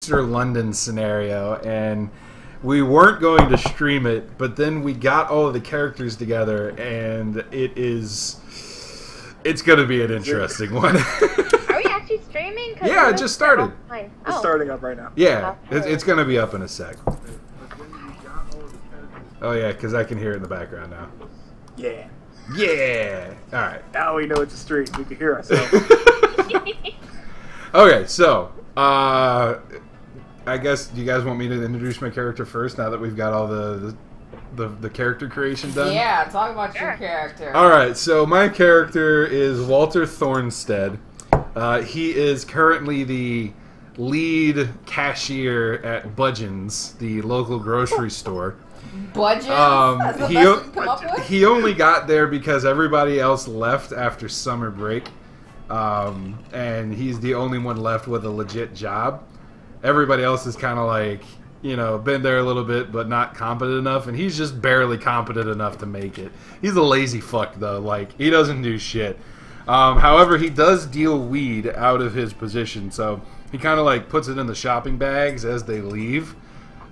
Gangster London scenario, and we weren't going to stream it, but then we got all of the characters together, and it's going to be an interesting one. Are we actually streaming? Yeah, it just started. It's starting up right now. Yeah, it's going to be up in a sec. Oh yeah, because I can hear it in the background now. Yeah. Yeah! Alright. Now we know it's a stream. We can hear ourselves. Okay, so, I guess, do you guys want me to introduce my character first, now that we've got all the character creation done? Yeah, talk about your character. Alright, so my character is Walter Thornstead. He is currently the lead cashier at Budgeon's, the local grocery store. Budgeons? He only got there because everybody else left after summer break. And he's the only one left with a legit job. Everybody else is kind of like, you know, been there a little bit, but not competent enough, and he's just barely competent enough to make it. He's a lazy fuck, though. Like, he doesn't do shit. However, he does deal weed out of his position, so he kind of, like, puts it in the shopping bags as they leave,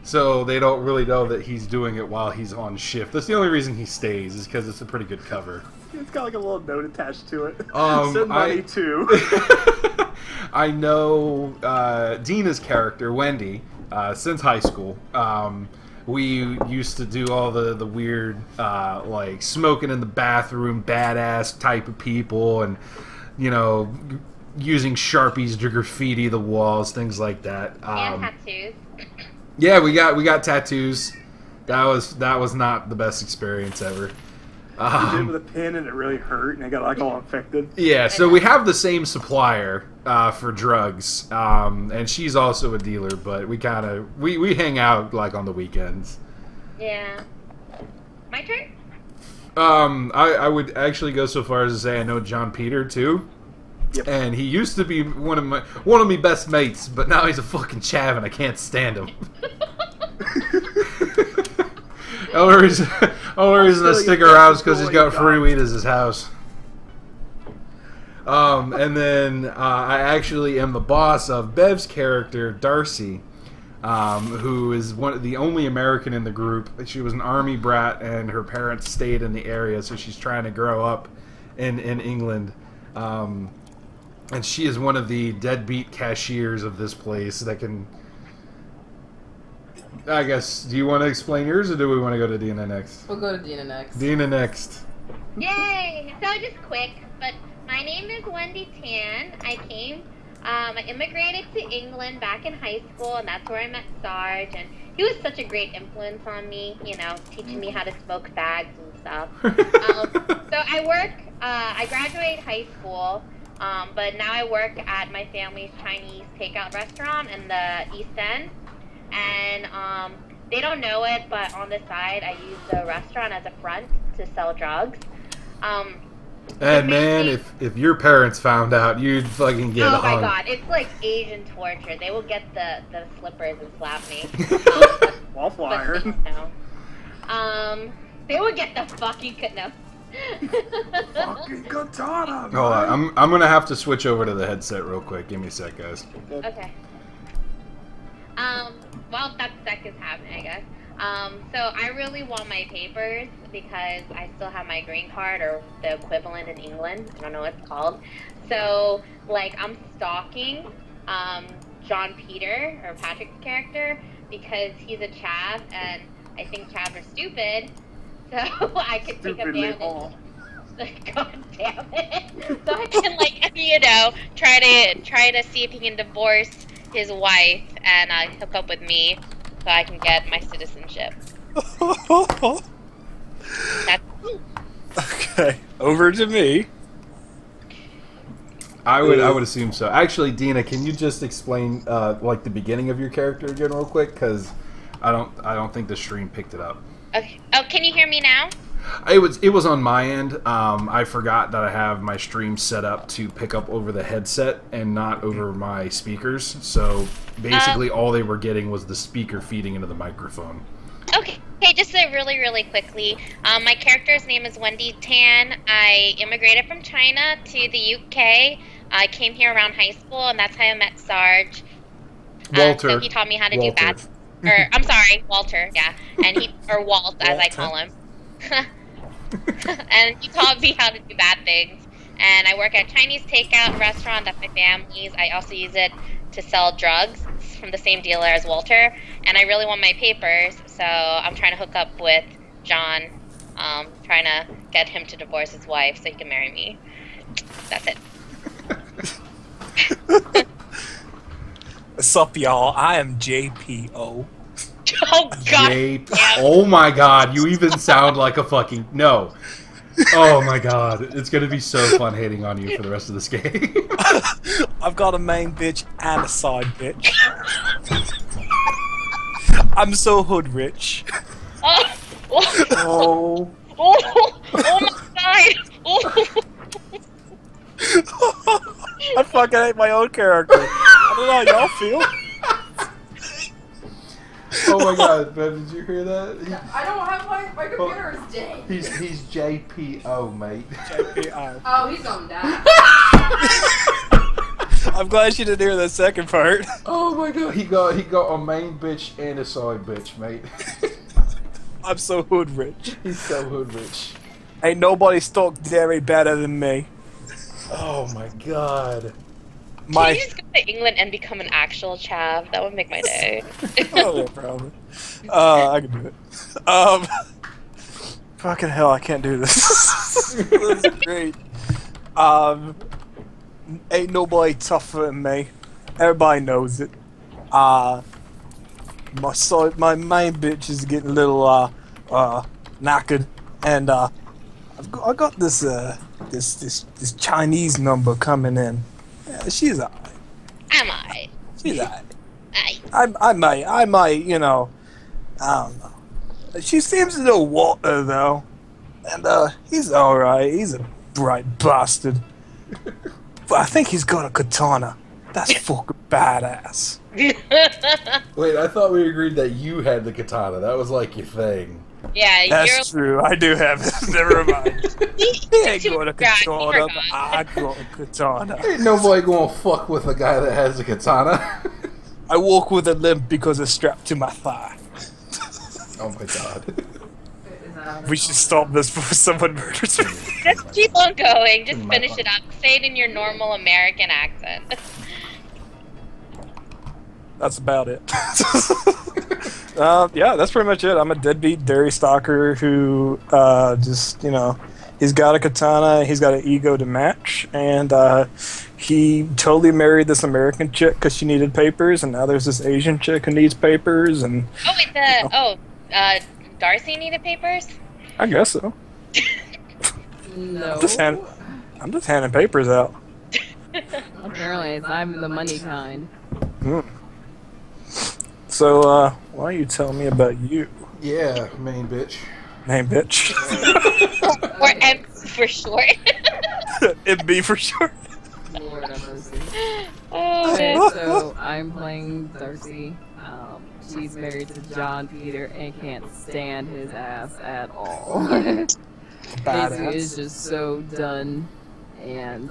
so they don't really know that he's doing it while he's on shift. That's the only reason he stays, is because it's a pretty good cover. It's got like a little note attached to it. Send money to. I know Dina's character, Wendy, since high school. We used to do all the weird, like, smoking in the bathroom, badass type of people, and, you know, using Sharpies to graffiti the walls, things like that. And tattoos. Yeah, we got tattoos. That was not the best experience ever. You did it with a pin and it really hurt and it got like all infected. Yeah, so we have the same supplier for drugs, and she's also a dealer, but we kind of we hang out like on the weekends. Yeah. My turn? I would actually go so far as to say I know John Peter too. Yep. And he used to be one of my best mates, but now he's a fucking chav and I can't stand him. Only reason I stick around is because he's got free weed as his house. And then I actually am the boss of Bev's character, Darcy, who is the only American in the group. She was an army brat, and her parents stayed in the area, so she's trying to grow up in England. And she is one of the deadbeat cashiers of this place that can... I guess, do you want to explain yours, or do we want to go to Dina next? We'll go to Dina next. Dina next. Yay! So just quick, but my name is Wendy Tan. I immigrated to England back in high school, and that's where I met Sarge, and he was such a great influence on me, you know, teaching me how to smoke fags and stuff. So I graduated high school, but now I work at my family's Chinese takeout restaurant in the East End. And they don't know it, but on the side, I use the restaurant as a front to sell drugs. And man, if your parents found out, you'd fucking get hung. Oh my god, it's like Asian torture. They will get the slippers and slap me. Wallflower. No. They will get the fucking no. Fucking katana. Hold on, I'm gonna have to switch over to the headset real quick. Give me a sec, guys. Okay. Well, that sec is happening, I guess. So I really want my papers because I still have my green card, or the equivalent in England. I don't know what it's called. So, like, I'm stalking John Peter, or Patrick's character, because he's a chav, and I think chavs are stupid. So I could take advantage. God damn it! So I can, like, you know, try to see if he can divorce his wife and hook up with me so I can get my citizenship. Okay, over to me. I would assume so. Actually, Dina, can you just explain like the beginning of your character again, real quick? Because I don't think the stream picked it up. Okay. Oh, can you hear me now? It was on my end. I forgot that I have my stream set up to pick up over the headset and not over my speakers. So basically, all they were getting was the speaker feeding into the microphone. Okay. Hey, just really quickly. My character's name is Wendy Tan. I immigrated from China to the UK. I came here around high school, and that's how I met Sarge. Walter. So he taught me how to Walter. do bad. Or I'm sorry, Walter. Yeah, and or Walt as I call him. And he taught me how to do bad things. And I work at a Chinese takeout restaurant that my family's. I also use it to sell drugs from the same dealer as Walter. And I really want my papers, so I'm trying to hook up with John, trying to get him to divorce his wife so he can marry me. That's it. What's up, y'all? I am JPO. Oh, God. Oh, my God. You even sound like a fucking... No. Oh, my God. It's going to be so fun hating on you for the rest of this game. I've got a main bitch and a side bitch. I'm so hood rich. Oh. Oh my God. Oh. I fucking hate my own character. I don't know how y'all feel. Oh, my God. Ben, did you hear that? I don't have my computer is dead. He's JPO, mate. JPO. Oh, he's gonna die. I'm glad you didn't hear the second part. Oh, my God. He got a main bitch and a side bitch, mate. I'm so hood rich. He's so hood rich. Ain't nobody stalked dairy better than me. Oh, my God. Can you just go to England and become an actual chav? That would make my day. Oh, yeah, probably. I can do it. Fucking hell, I can't do this. This is great. Ain't nobody tougher than me. Everybody knows it. My main bitch is getting a little knackered, and I got this this Chinese number coming in. Yeah, she's alright. Am I? She's alright. I I might, you know, I don't know. She seems to know Walter though, and he's alright. He's a bright bastard, but I think he's got a katana. That's fucking badass. Wait, I thought we agreed that you had the katana. That was like your thing. Yeah, That's true. I do have it. Never mind. He ain't got a katana, forgot. but I got a katana. Ain't nobody gonna fuck with a guy that has a katana. I walk with a limp because it's strapped to my thigh. Oh my God. We should stop this before someone murders me. Just keep on going. Just finish it up. Say it in your normal American accent. That's about it. Yeah, that's pretty much it. I'm a deadbeat dairy stalker who just, you know, he's got a katana, he's got an ego to match, and he totally married this American chick because she needed papers, and now there's this Asian chick who needs papers, and... Oh, wait, Darcy needed papers? I guess so. No. I'm just handing papers out. Apparently, I'm the money kind. So, why don't you tell me about you, Yeah, main bitch. main bitch? Or M for short. MB for sure. Lord have mercy. Oh, Okay, man. so I'm playing Darcy. She's married to John Peter and can't stand his ass at all. Basically, is just so done. And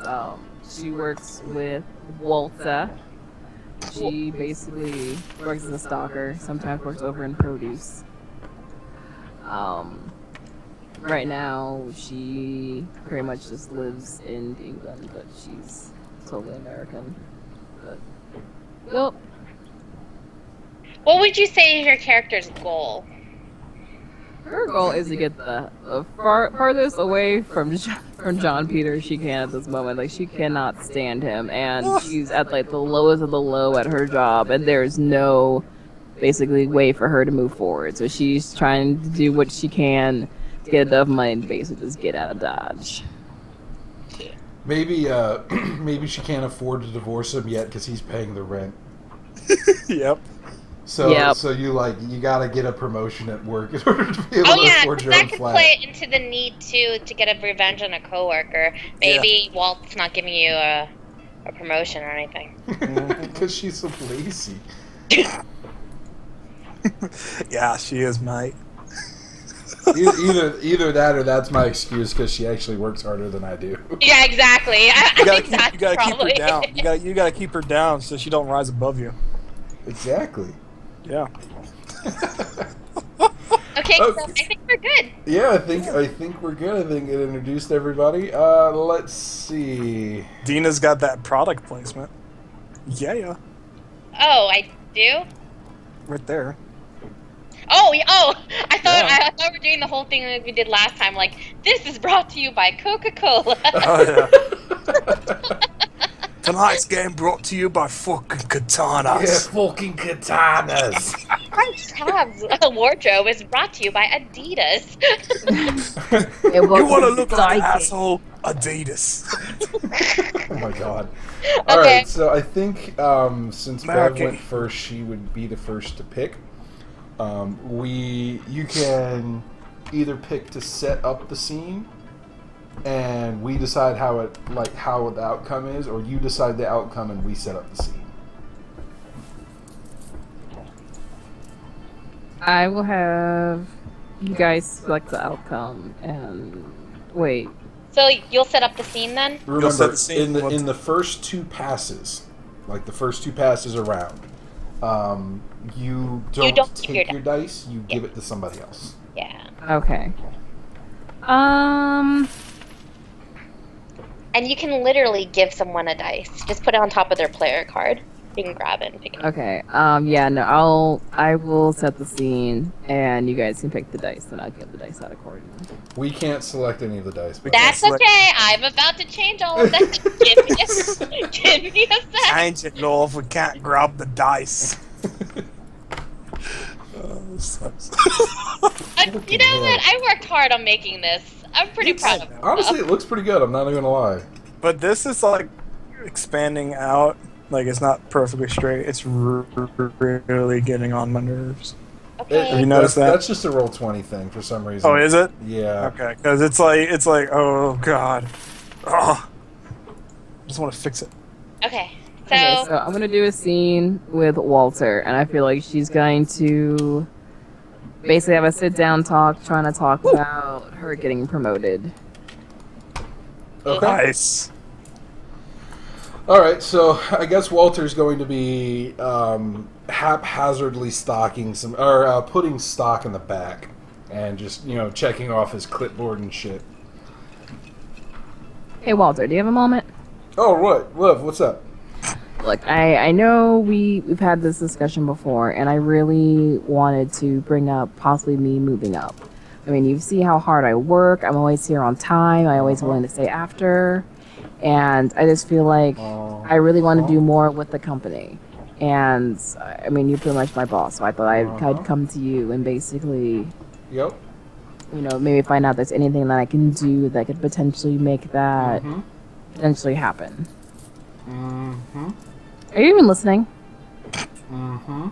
she works with Walter. She basically works as a stalker. Sometimes works over in produce. Right now, she pretty much just lives in England, but she's totally American. But, well, What would you say is your character's goal? her goal is to get the farthest away from John Peter she can at this moment. Like, she cannot stand him, and she's at like the lowest of the low at her job, and there's no basically way for her to move forward. So she's trying to do what she can to get enough money to basically just get out of Dodge. Maybe, maybe she can't afford to divorce him yet because he's paying the rent. Yep. So, so you gotta get a promotion at work in order to be able to afford your that own could flat. play into the need to get a revenge on a coworker. Maybe Walt's not giving you a promotion or anything. Because she's so lazy. Yeah, she is, mate. Either that or that's my excuse because she actually works harder than I do. Yeah, exactly. I think that's You gotta keep her probably down. You gotta keep her down so she don't rise above you. Exactly. Yeah. Okay, so I think we're good. Yeah, I think we're good. I think it introduced everybody. Let's see. Dina's got that product placement. Yeah. Oh, I do? Right there. Oh, I thought Yeah. I thought we were doing the whole thing that we did last time. Like, this is brought to you by Coca-Cola. Oh, yeah. Tonight's game brought to you by fucking Katanas. Yeah, fucking Katanas. Tab's wardrobe is brought to you by Adidas. You want to look like an asshole? Adidas. Oh my god. Alright, so I think since Bev American. went first, she would be the first to pick. You can either pick to set up the scene, and we decide how the outcome is, or you decide the outcome and we set up the scene. I will have you guys select the outcome and wait. So you'll set up the scene then? Remember, set the scene. in the first two passes, like the first two passes around, you don't take your dice. You give it to somebody else. Yeah. Okay. And you can literally give someone a dice. Just put it on top of their player card. You can grab it and pick it up. Okay. Yeah. No. I will set the scene, and you guys can pick the dice, and I'll give the dice out accordingly. We can't select any of the dice. That's okay. I'm about to change all of that. Give me a sec. Change it, love. We can't grab the dice. This sucks. You know what? I worked hard on making this. I'm pretty proud of myself. Honestly, it looks pretty good. I'm not even gonna lie. But this is like expanding out. Like it's not perfectly straight. It's really getting on my nerves. Okay. Have you noticed that? That's just a roll 20 thing for some reason. Oh, is it? Yeah. Okay, because it's like, oh god, oh, I just want to fix it. Okay. Okay, so I'm gonna do a scene with Walter, and I feel like she's going to basically have a sit-down talk, trying to talk about her getting promoted. Okay. Nice. All right. So I guess Walter's going to be haphazardly putting stock in the back, and just checking off his clipboard and shit. Hey, Walter, do you have a moment? Oh, what? Love, what's up? Look, I know we've had this discussion before, and I really wanted to bring up possibly me moving up. I mean, you see how hard I work. I'm always here on time. I'm always willing to stay after. And I just feel like I really want to do more with the company. And, I mean, you're pretty much my boss, so I thought I'd come to you and basically, Yep. maybe find out there's anything that I can do that could potentially make that potentially happen. Mm-hmm. Are you even listening? Mm-hmm.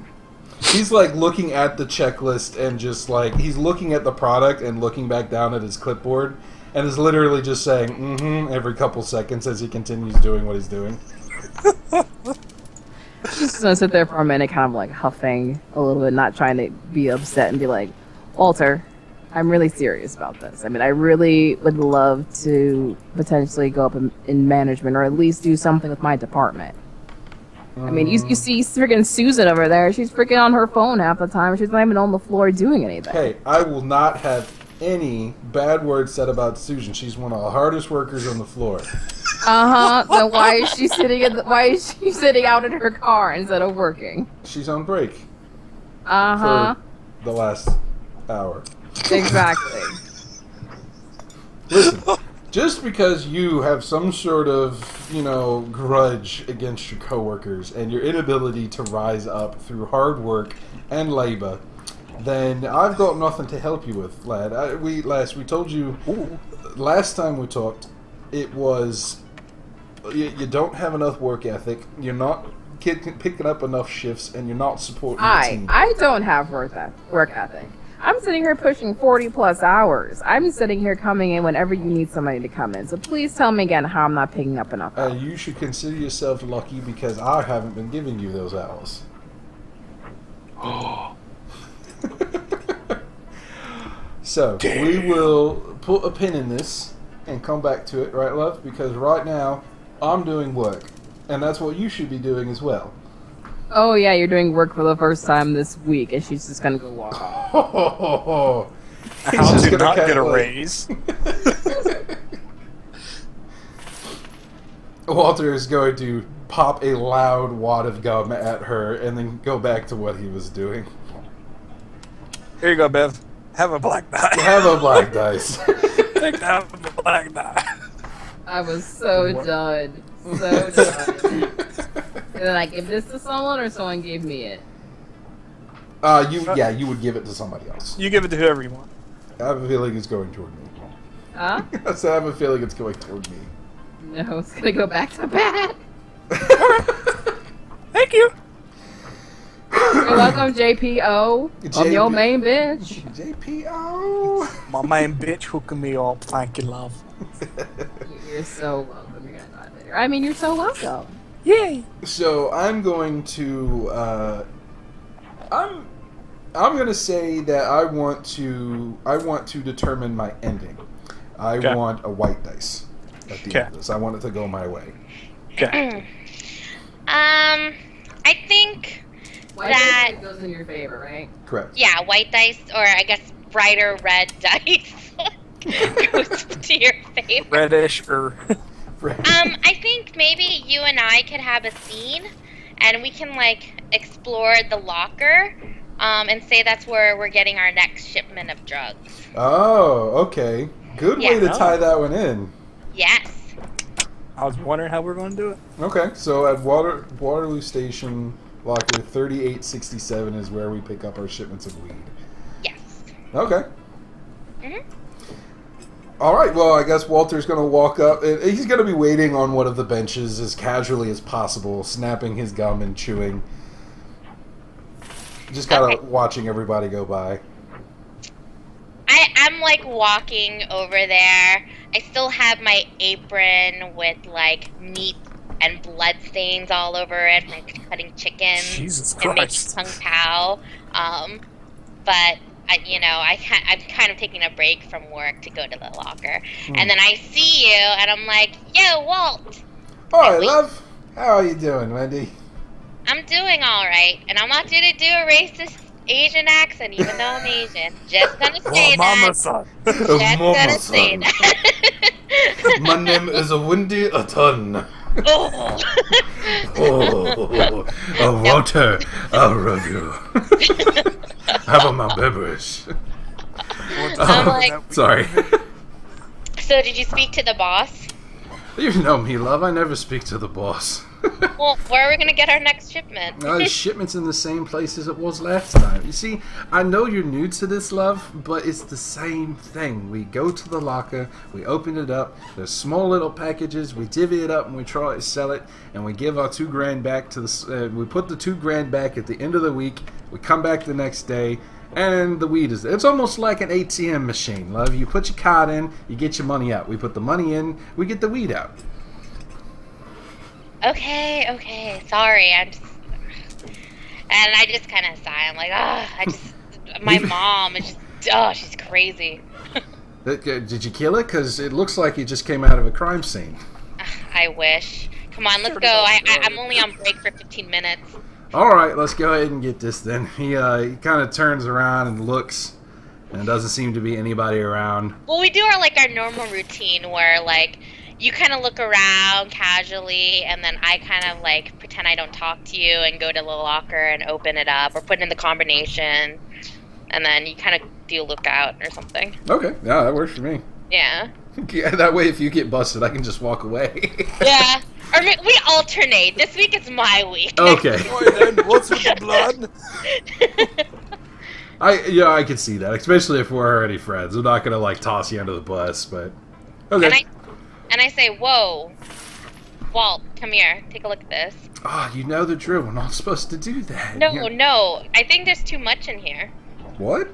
He's like looking at the checklist and just like he's looking at the product and looking back down at his clipboard and is literally just saying "mm-hmm" every couple seconds as he continues doing what he's doing. Just gonna sit there for a minute, kind of like huffing a little bit, not trying to be upset and be like, Walter, I'm really serious about this. I mean, I really would love to potentially go up in management, or at least do something with my department. I mean, you see freaking Susan over there. She's freaking on her phone half the time. She's not even on the floor doing anything. Hey, I will not have any bad words said about Susan. She's one of the hardest workers on the floor. Then why is she sitting out in her car instead of working? She's on break. For the last hour. Exactly. Listen, just because you have some sort of, grudge against your coworkers and your inability to rise up through hard work and labor, then I've got nothing to help you with, lad. We told you last time we talked, it was you don't have enough work ethic. You're not picking up enough shifts, and you're not supporting the team. I don't have work ethic. I'm sitting here pushing 40 plus hours. I'm sitting here coming in whenever you need somebody to come in. So please tell me again how I'm not picking up enough hours. You should consider yourself lucky because I haven't been giving you those hours. So, we will put a pin in this and come back to it, right, love? Because right now, I'm doing work. And that's what you should be doing as well. oh yeah, you're doing work for the first time this week, and she's just gonna go walk off. How just to gonna not cut, get a like- raise? Walter is going to pop a loud wad of gum at her and then go back to what he was doing. Here you go, Bev. Have a black die. Have a black dice. Take that black die. I was so done. So done. And then I give this to someone, or someone gave me it? You would give it to somebody else. You give it to whoever you want. I have a feeling it's going toward me. Huh? I said I have a feeling it's going toward me. No, it's gonna go back to Pat. Thank you. You're welcome, JPO. I'm your main bitch. JPO. My main bitch hooking me up. Thank you, love. You're so welcome. You're gonna die later. I mean, you're so welcome. Yay. So I'm going to I'm gonna say that I want to determine my ending. I Okay. want a white dice at the end of this. I want it to go my way. Okay. I think White that dice goes in your favor, right? Correct. yeah, white dice, or I guess brighter red dice goes to your favor. Reddish or I think maybe you and I could have a scene, and we can like explore the locker, and say that's where we're getting our next shipment of drugs. Oh, okay. Good way to Yeah. tie that one in. Yes. I was wondering how we're going to do it. Okay, so at Waterloo Station, locker 3867 is where we pick up our shipments of weed. Yes. Okay. Mhm. All right. Well, I guess Walter's going to walk up. And he's going to be waiting on one of the benches as casually as possible, snapping his gum and chewing. Just kind of Okay. watching everybody go by. I'm like walking over there. I still have my apron with like meat and blood stains all over it, like cutting chicken Jesus and making Christ. kung pao. But I'm kind of taking a break from work to go to the locker, and then I see you, and I'm like, "Yo, Walt, Hi, Wait. love. How are you doing, Wendy? I'm doing all right, and I'm not going to do a racist Asian accent, even though I'm Asian. Just gonna say that. son. Just gonna say that. My name is Wendy Atun. Oh. Oh, Walter, I love you. Have my beverage. I'm like, Sorry. so did you speak to the boss? You know me, love. I never speak to the boss. Well, where are we gonna get our next shipment? The shipment's in the same place as it was last time. You see, I know you're new to this, love, but it's the same thing. We go to the locker, we open it up, there's small little packages, we divvy it up and we try to sell it, and we give our $2,000 back to the, we put the $2,000 back at the end of the week, we come back the next day, and the weed is there. It's almost like an ATM machine, love. You put your card in, you get your money out. We put the money in, we get the weed out. Okay, sorry. And I just kind of sigh. I'm like, my mom is just, she's crazy. Did you kill it? Because it looks like you just came out of a crime scene. I wish. Come on, let's go. I'm only on break for 15 minutes. All right, let's go ahead and get this then. He kind of turns around and looks, and there doesn't seem to be anybody around. Well, we do our normal routine where like you kind of look around casually, and then I kind of like pretend I don't talk to you and go to the locker and open it up or put in the combination, and then you kind of do a lookout or something. Okay, yeah, that works for me. Yeah. Yeah, that way if you get busted, I can just walk away. Yeah. Or we alternate. This week is my week. Okay. What's with the blood? I can see that, especially if we're already friends. I'm not gonna like toss you under the bus, but okay. And I say, whoa, Walt, come here. Take a look at this. Ah, you know the drill. We're not supposed to do that. No. I think there's too much in here. What?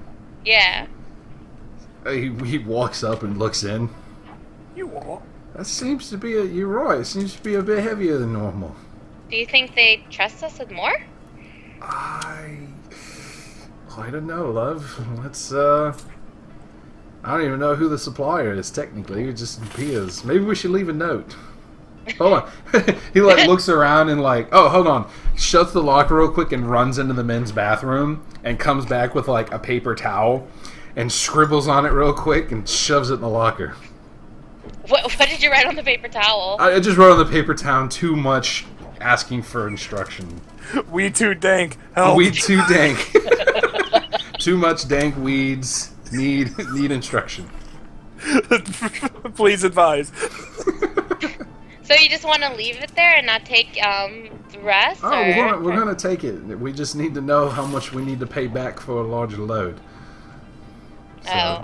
Yeah. He walks up and looks in. You what? That seems to be you're right. It seems to be a bit heavier than normal. Do you think they trust us with more? I don't know, love. Let's I don't even know who the supplier is technically. It just appears. Maybe we should leave a note. Hold on. He like looks around and like, oh, hold on. Shuts the locker real quick and runs into the men's bathroom and comes back with like a paper towel and scribbles on it real quick and shoves it in the locker. What did you write on the paper towel? I just wrote on the paper towel too much asking for instruction. We too dank. Help. Weed too dank. Too much dank weeds. Need instruction. Please advise. So you just want to leave it there and not take the rest? Oh, or? we're gonna take it. We just need to know how much we need to pay back for a larger load. So,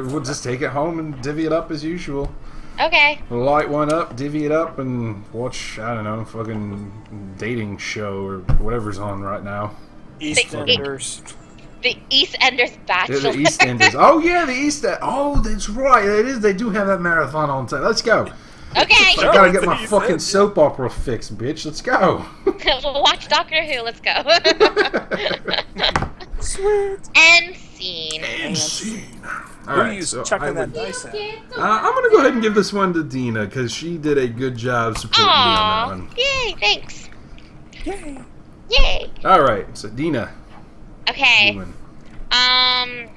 we'll just take it home and divvy it up as usual. Okay. We'll light one up, divvy it up, and watch, I don't know, fucking dating show or whatever's on right now. EastEnders. The EastEnders Bachelor. Yeah, the EastEnders. Oh, yeah, the EastEnders. Oh, that's right. It is. They do have that marathon on time. Let's go. Okay. I gotta get my fucking soap opera fixed, bitch. Let's go. We'll watch Doctor Who. Let's go. Sweet. End scene. End scene. Who are you chucking that dice at? I'm gonna go ahead and give this one to Dina because she did a good job supporting me on that one. Yay! Thanks. Yay. Yay. All right, so Dina. Okay. You win. I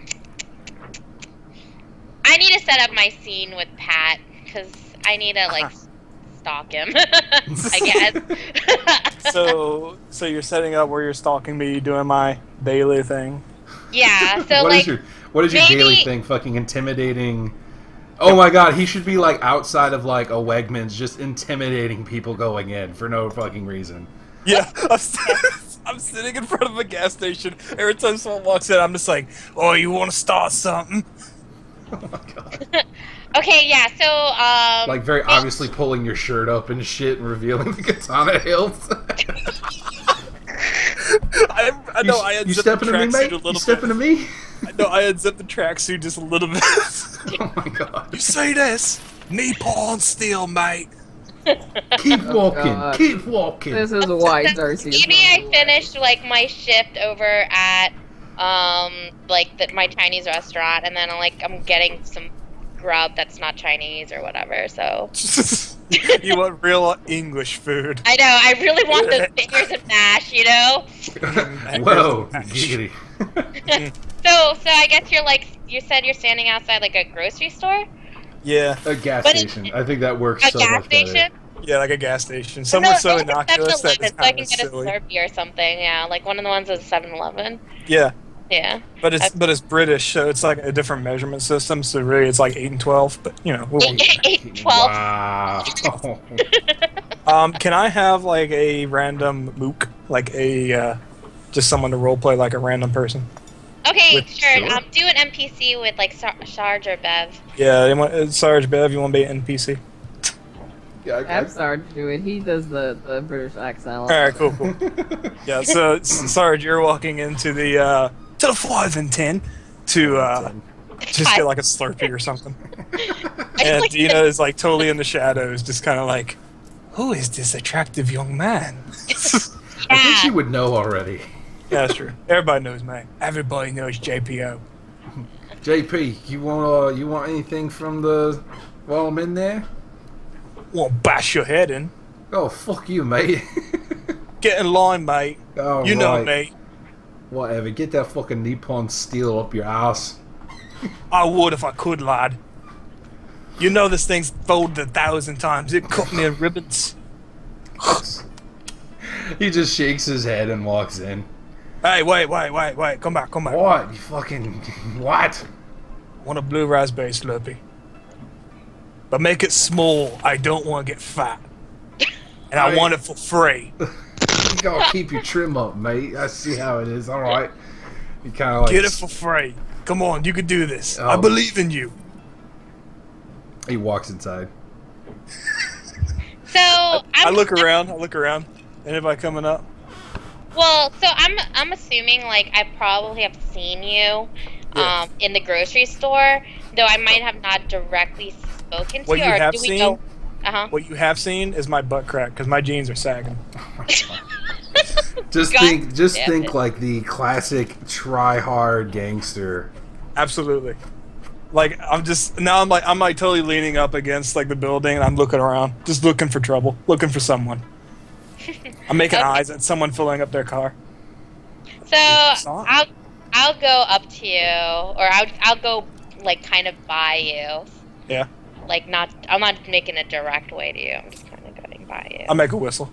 need to set up my scene with Pat because I need to like stalk him. I guess. So you're setting up where you're stalking me, doing my daily thing. Yeah. So what is your maybe, daily thing? Fucking intimidating. Oh my god, he should be like outside of like a Wegmans, just intimidating people going in for no fucking reason. Yeah, I'm sitting in front of a gas station. Every time someone walks in, I'm just like, "Oh, you want to start something?" Oh my god. Okay, yeah. So like very obviously pulling your shirt up and shit and revealing the katana hilts. I know I you unzipped the stepping to me, tracksuit mate? a little You stepping to me? I know I unzipped the tracksuit just a little bit. Oh my god. You see this? Nippon steel, mate. Keep walking. God. Keep walking. This is why Darcy is maybe I not finished like my shift over at my Chinese restaurant, and then I'm getting some grub that's not Chinese or whatever. So You want real English food. I know I really want the fingers and mash, you know. Whoa, giggity. So I guess you said you're standing outside like a grocery store. Yeah. A gas But station. I think that works A so gas much better. station. Yeah, like a gas station. Somewhere so like a innocuous that 7-Eleven, it's so I kind can of get a silly. Slurpee or something. Yeah, like one of the ones is 7-Eleven. Yeah. Yeah. But it's British, so it's like a different measurement system. So really, it's like 8 and 12. But you know, we'll 8, 12. Wow. can I have like a random mook, like a just someone to roleplay like a random person? Okay, With- sure. sure. Do an NPC with like Sarge or Bev. Yeah, you want, Sarge Bev, you want to be an NPC? Yeah, Have Sarge do it. He does the British accent. All right, cool. Yeah, so Sarge, you're walking into the 5 and 10 to just get like a Slurpee or something. And Dina is like totally in the shadows, just kind of like, who is this attractive young man? I think she would know already. Yeah, that's true. Everybody knows me. Everybody knows JPO. JP, you want anything from the while I'm in there? Won't bash your head in. Oh, fuck you, mate. Get in line, mate. Oh, You know right. me. Whatever. Get that fucking Nippon steel up your ass. I would if I could, lad. You know this thing's folded 1,000 times. It cut me in ribbons. He just shakes his head and walks in. Hey, wait. Come back. What? You fucking... What? Want a blue raspberry Slurpee. But make it small. I don't want to get fat. And I want it for free. You gotta keep your trim up, mate. I see how it is. Alright. You kind of like... Get it for free. Come on, you can do this. Oh. I believe in you. He walks inside. So I look around. Anybody coming up? Well, so I'm assuming like I probably have seen you Yeah. in the grocery store, though I might have not directly spoken to What you. you Or have do we seen? know? Uh-huh. What you have seen is my butt crack because my jeans are sagging. Just God damn think it. like the classic try-hard gangster. Absolutely. Like I'm like totally leaning up against like the building and I'm looking around, just looking for trouble, looking for someone. I'm making eyes at someone filling up their car. So I'll go up to you, or I'll go like kind of by you. Yeah. Like I'm not making a direct way to you. I'm just kind of going by you. I'll make a whistle.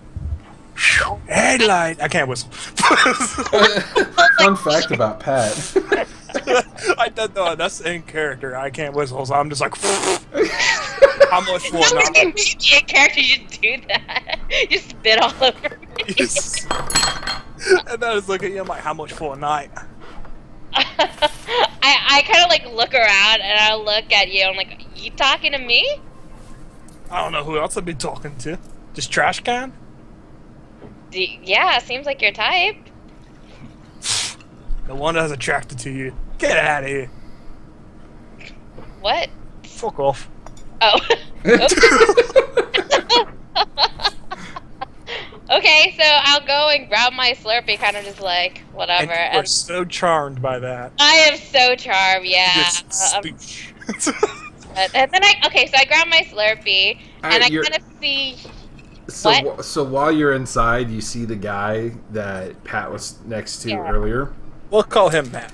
Headlight. I can't whistle. Fun fact about Pat. That's in character. I can't whistle, so I'm just like. How much for a night? In character, you just do that. You spit all over me. Yes. And then I just look at you. I'm like, how much for a night? I kind of like look around and I look at you. I'm like, you talking to me? I don't know who else I'd be talking to. Just trash can? Yeah, seems like your type. The one that's attracted to you. Get out of here. What? Fuck off. Oh. Okay, so I'll go and grab my Slurpee, kind of just like, whatever. And you are so charmed by that. I am so charmed, yeah. Just and then so I grab my Slurpee, and I kind of see... So while you're inside, you see the guy that Pat was next to earlier. We'll call him Matt.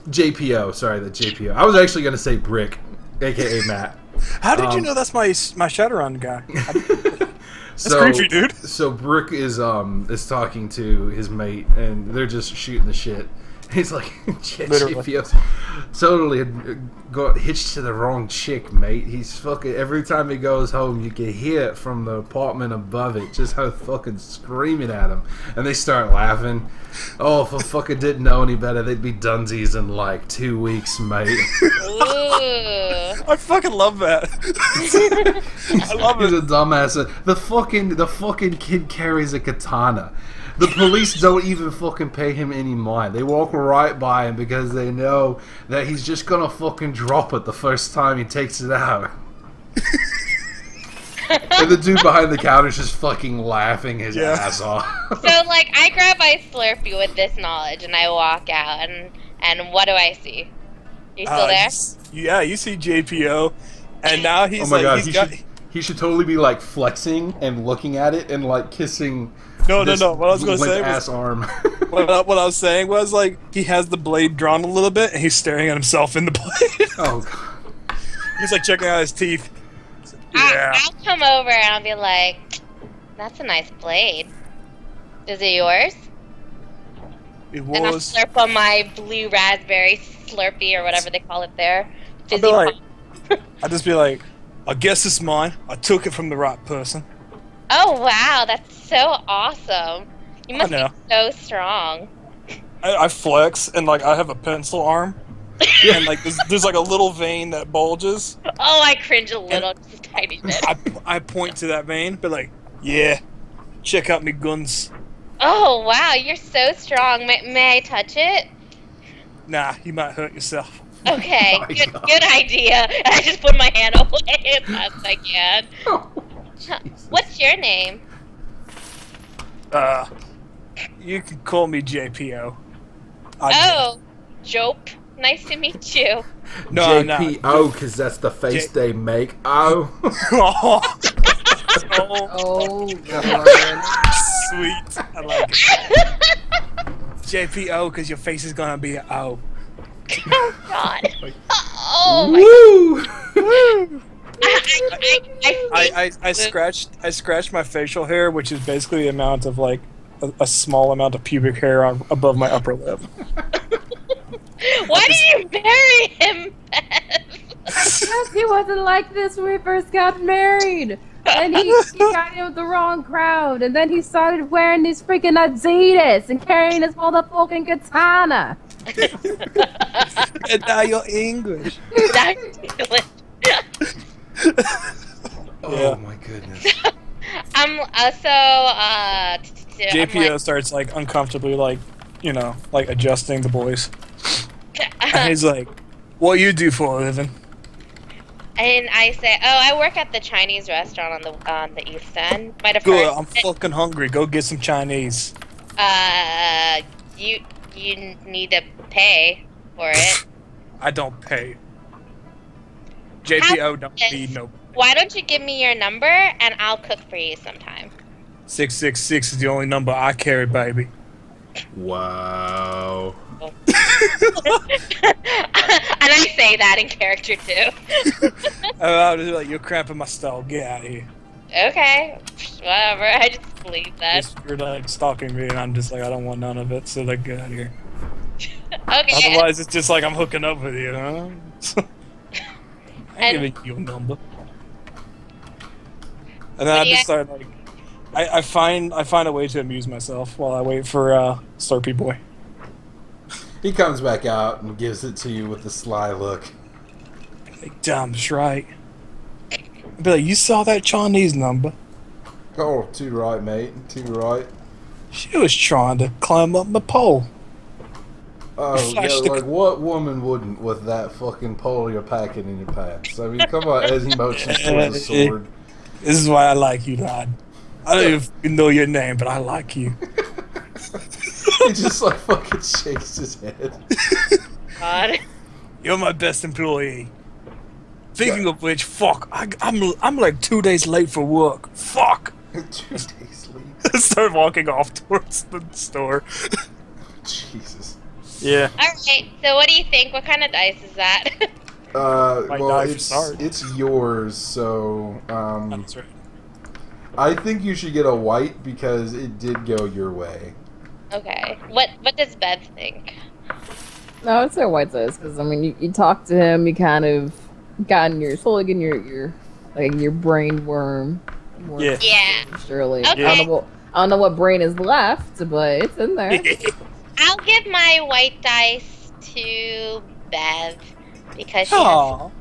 JPO, sorry, the JPO. I was actually going to say Brick, a.k.a. Matt. How did you know that's my Shadowrun guy? That's creepy, dude. So Brick is talking to his mate, and they're just shooting the shit. He's like, JPO's totally got hitched to the wrong chick, mate. He's fucking, every time he goes home, you can hear it from the apartment above it, just how fucking screaming at him. And they start laughing. Oh, if I fucking didn't know any better, they'd be dunsies in like 2 weeks, mate. I fucking love that. I love it. He's a dumbass. The fucking kid carries a katana. The police don't even fucking pay him any mind. They walk right by him because they know that he's just gonna fucking drop it the first time he takes it out. And the dude behind the counter is just fucking laughing his ass off. So, like, I grab my Slurpee with this knowledge, and I walk out, and what do I see? You still there? Yeah, you see JPO, and now he's he should totally be like flexing and looking at it and like kissing. No. What I was gonna say was arm. what I was saying was like he has the blade drawn a little bit and he's staring at himself in the blade. Oh god. He's like checking out his teeth. I'll come over and I'll be like, "That's a nice blade. Is it yours?" It was. And I'll slurp on my blue raspberry Slurpee or whatever they call it there. I'd just be like, "I guess it's mine. I took it from the right person." Oh wow, that's so awesome! You must be so strong. I flex and like I have a pencil arm, and like there's like a little vein that bulges. Oh, I cringe a little, just a tiny bit. I point to that vein, but like, yeah, check out me guns. Oh wow, you're so strong. May I touch it? Nah, you might hurt yourself. Okay, good idea. And I just put my hand away as fast as I can. Oh, what's your name? You can call me JPO. Jope. Nice to meet you. No, JPO, because that's the face they make. Oh. Oh, God. Sweet. I like it. JPO, because your face is gonna be O. Oh God. Oh my. Woo! I scratched my facial hair, which is basically the amount of like a small amount of pubic hair above my upper lip. Why did you marry him, Beth? Because he wasn't like this when we first got married. And he got in with the wrong crowd. And then he started wearing these freaking Adidas and carrying his motherfucking katana. And now you're English. That's English. Oh my goodness. JPO starts like uncomfortably like adjusting the boys. And he's like, "What you do for a living?" And I say, "Oh, I work at the Chinese restaurant on the East End." Might have Good. heard. I'm fucking hungry. Go get some Chinese. You need to pay for it. I don't pay. JPO don't need no. Why don't you give me your number and I'll cook for you sometime? 666 is the only number I carry, baby. Wow. And I say that in character too. I was like, you're cramping my stall. Get out of here. Okay, whatever. I just believe that. You're like stalking me, and I'm just like, I don't want none of it. So like, get out of here. Okay. Otherwise, it's just like I'm hooking up with you, huh? I'm giving you a number. And then I just start like, I find a way to amuse myself while I wait for Slurpee Boy. He comes back out and gives it to you with a sly look. Like, Dom's right. I'd be like, you saw that Chinese number? Oh, too right, mate. Too right. She was trying to climb up my pole. Oh, yeah, like what woman wouldn't with that fucking pole you're packing in your pants? I mean, come on, as he motions towards the sword. This is why I like you, lad. I don't even know your name, but I like you. He just like fucking shakes his head. God. You're my best employee. Speaking of which, fuck, I'm like 2 days late for work. Fuck. 2 days late. Start walking off towards the store. Jesus. Yeah. Alright, so what do you think? What kind of dice is that? Well, it's yours, so That's right. I think you should get a white because it did go your way. Okay. What does Bev think? No, I would say white dice because I mean, you talk to him, you kind of got in your soul, like in your brain worm. Yeah. Yeah. Surely. Okay. I don't know what brain is left, but it's in there. I'll give my white dice to Bev because Aww.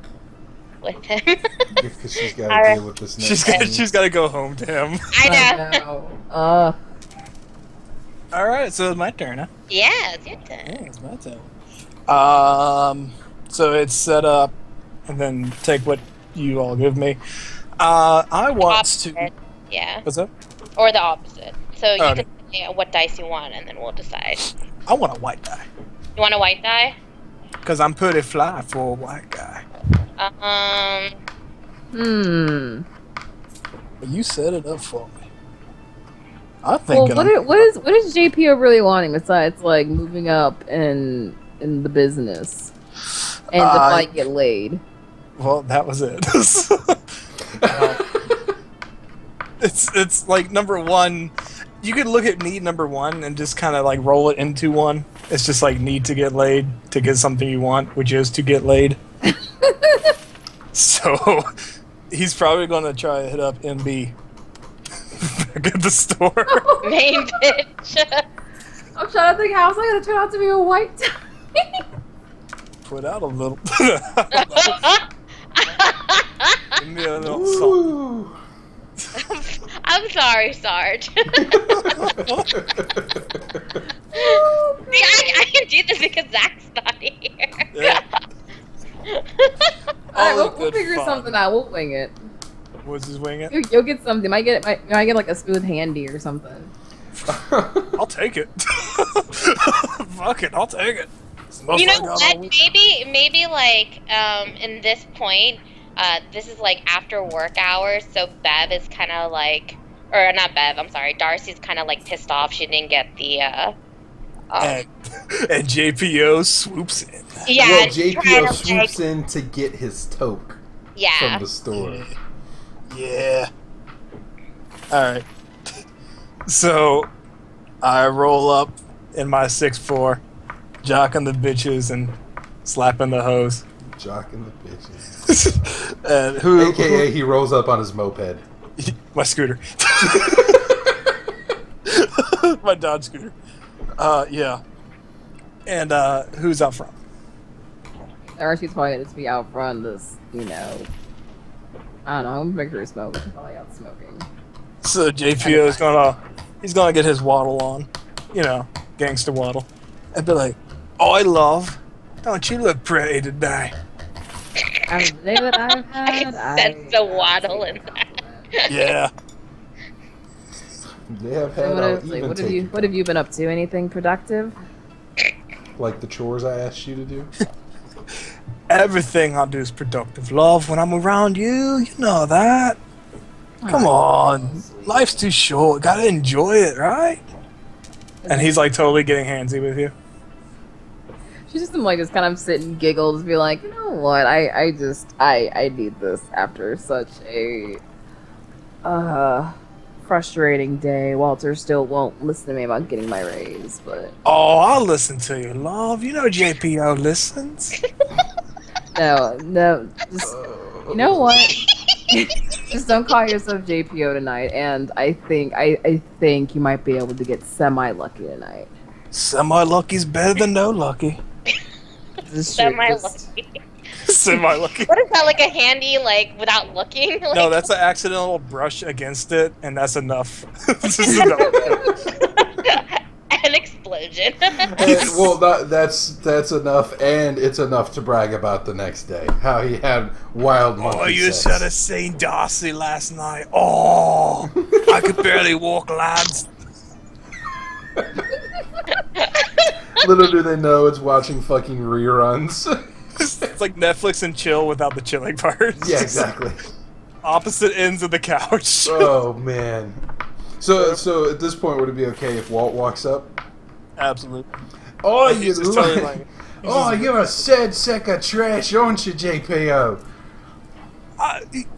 with him. Because she's got to deal with this next She's got to go home to him. I know. All right, so it's my turn, huh? Yeah, it's your turn. Yeah, it's my turn. So it's set up, and then take what you all give me. I want to. Yeah. What's up? Or the opposite. So you Okay. can say what dice you want, and then we'll decide. I want a white die. You want a white die? Because I'm pretty fly for a white guy. You set it up for me. I'm thinking. Well, what is JPO really wanting besides like moving up in the business and to like get laid? Well, that was it. It's like number one. You could look at need number one and just kind of like roll it into one. It's just like need to get laid to get something you want, which is to get laid. So he's probably going to try to hit up MB back at the store. Main bitch. I'm trying to think how is that going to turn out to be a white tie? Put out a little. Give me a little song. I'm sorry, Sarge. See, I can do this because Zach's not here. Yeah. Alright, we'll figure something out. We'll wing it. What's his wing it? You'll get something. Might get like a smooth handy or something. I'll take it. Fuck it, I'll take it. You know what? Maybe like in this point, this is like after work hours, so Bev is kind of like, or not Bev, I'm sorry, Darcy's kind of like pissed off she didn't get the and JPO swoops in. Yeah, well, JPO swoops in to get his toke from the store. Yeah. Alright. So, I roll up in my 6'4", jocking the bitches and slapping the hoes. Jocking the bitches. And who? AKA he rolls up on his moped. My scooter. My Dodge scooter. Yeah. And who's out front? Darcy's probably going to be out front this, I don't know, make her smoke. She's probably out smoking. So JPO is he's gonna get his waddle on. Gangster waddle. And be like, "Oh, love, don't you look pretty today?" I've had. I can sense the waddle in that. Yeah. They have had What have you been up to? Anything productive? Like the chores I asked you to do? Everything I do is productive, love. When I'm around you, you know that. Come on. Life's too short. Gotta enjoy it, right? And he's like totally getting handsy with you. She's just like just kind of sit and giggle, just be like, you know what? I need this after such a frustrating day. Walter still won't listen to me about getting my raise, but Oh, I'll listen to you, love. You know JPO listens. no, just you know what? Just don't call yourself JPO tonight, and I think you might be able to get semi-lucky tonight. Semi-lucky's better than no lucky. Semi-lucky. Semi-lucky. What is that, like a handy, like, without looking? Like, No, that's an accidental brush against it, and that's enough. This is enough. an explosion. Well, that's enough, and it's enough to brag about the next day. How he had wild monkey Oh, you sex. should have seen Darcy last night. Oh, I could barely walk, lads. Little do they know it's watching fucking reruns. It's like Netflix and chill without the chilling parts. Yeah, exactly. Opposite ends of the couch. Oh man. So at this point, would it be okay if Walt walks up? Absolutely. Oh, And you he's just totally like, oh, you're a sad sack of trash, aren't you, JPO?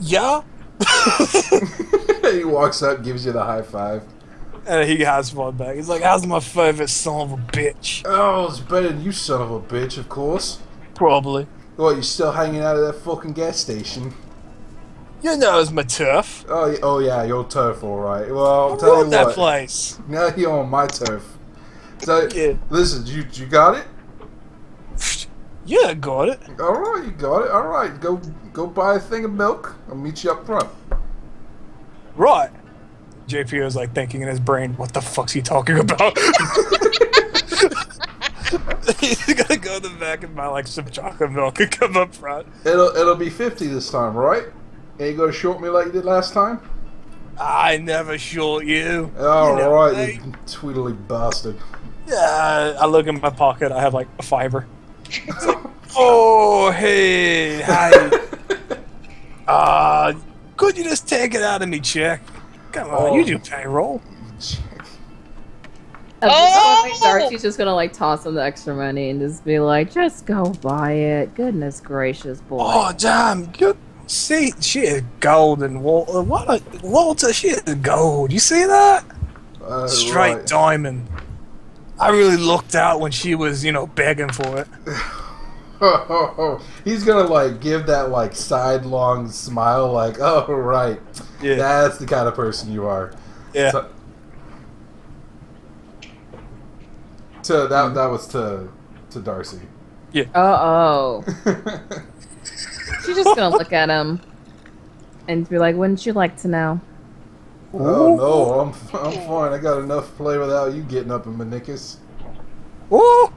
yeah. He walks up, gives you the high five. And he has fun back. He's like, how's my favorite son of a bitch? Oh, it's better than you, son of a bitch, of course. Probably. What, you still hanging out at that fucking gas station? You know it's my turf. Oh yeah, your turf, alright. Well, I'll I tell you run that what. place. Now you're on my turf. So, Yeah. listen, you got it? Yeah, got it. Alright, you got it. Alright, go buy a thing of milk. I'll meet you up front. Right. JPO is like thinking in his brain, what the fuck's he talking about? He's gonna go to the back and buy like some chocolate milk and come up front. It'll be 50 this time, right? Ain't you gonna short me like you did last time? I never short you. Alright, You know, you tweedly bastard. yeah, I look in my pocket, I have like a fiver. It's like, oh, hey, hi. Could you just take it out of me, chick? Come on, you do payroll. At this point, Oh! Darcy's just gonna like toss him the extra money and just be like, just go buy it. Goodness gracious, boy. Oh, damn. See, she is golden. Walter, she is gold. You see that? Straight Right. diamond. I really looked out when she was, begging for it. He's gonna like give that like sidelong smile, like, oh right, Yeah. that's the kind of person you are. Yeah. So that was to Darcy. Oh. She's just gonna look at him and be like, wouldn't you like to know? Oh no, I'm fine. I got enough play without you getting up in my knickers. Ooh.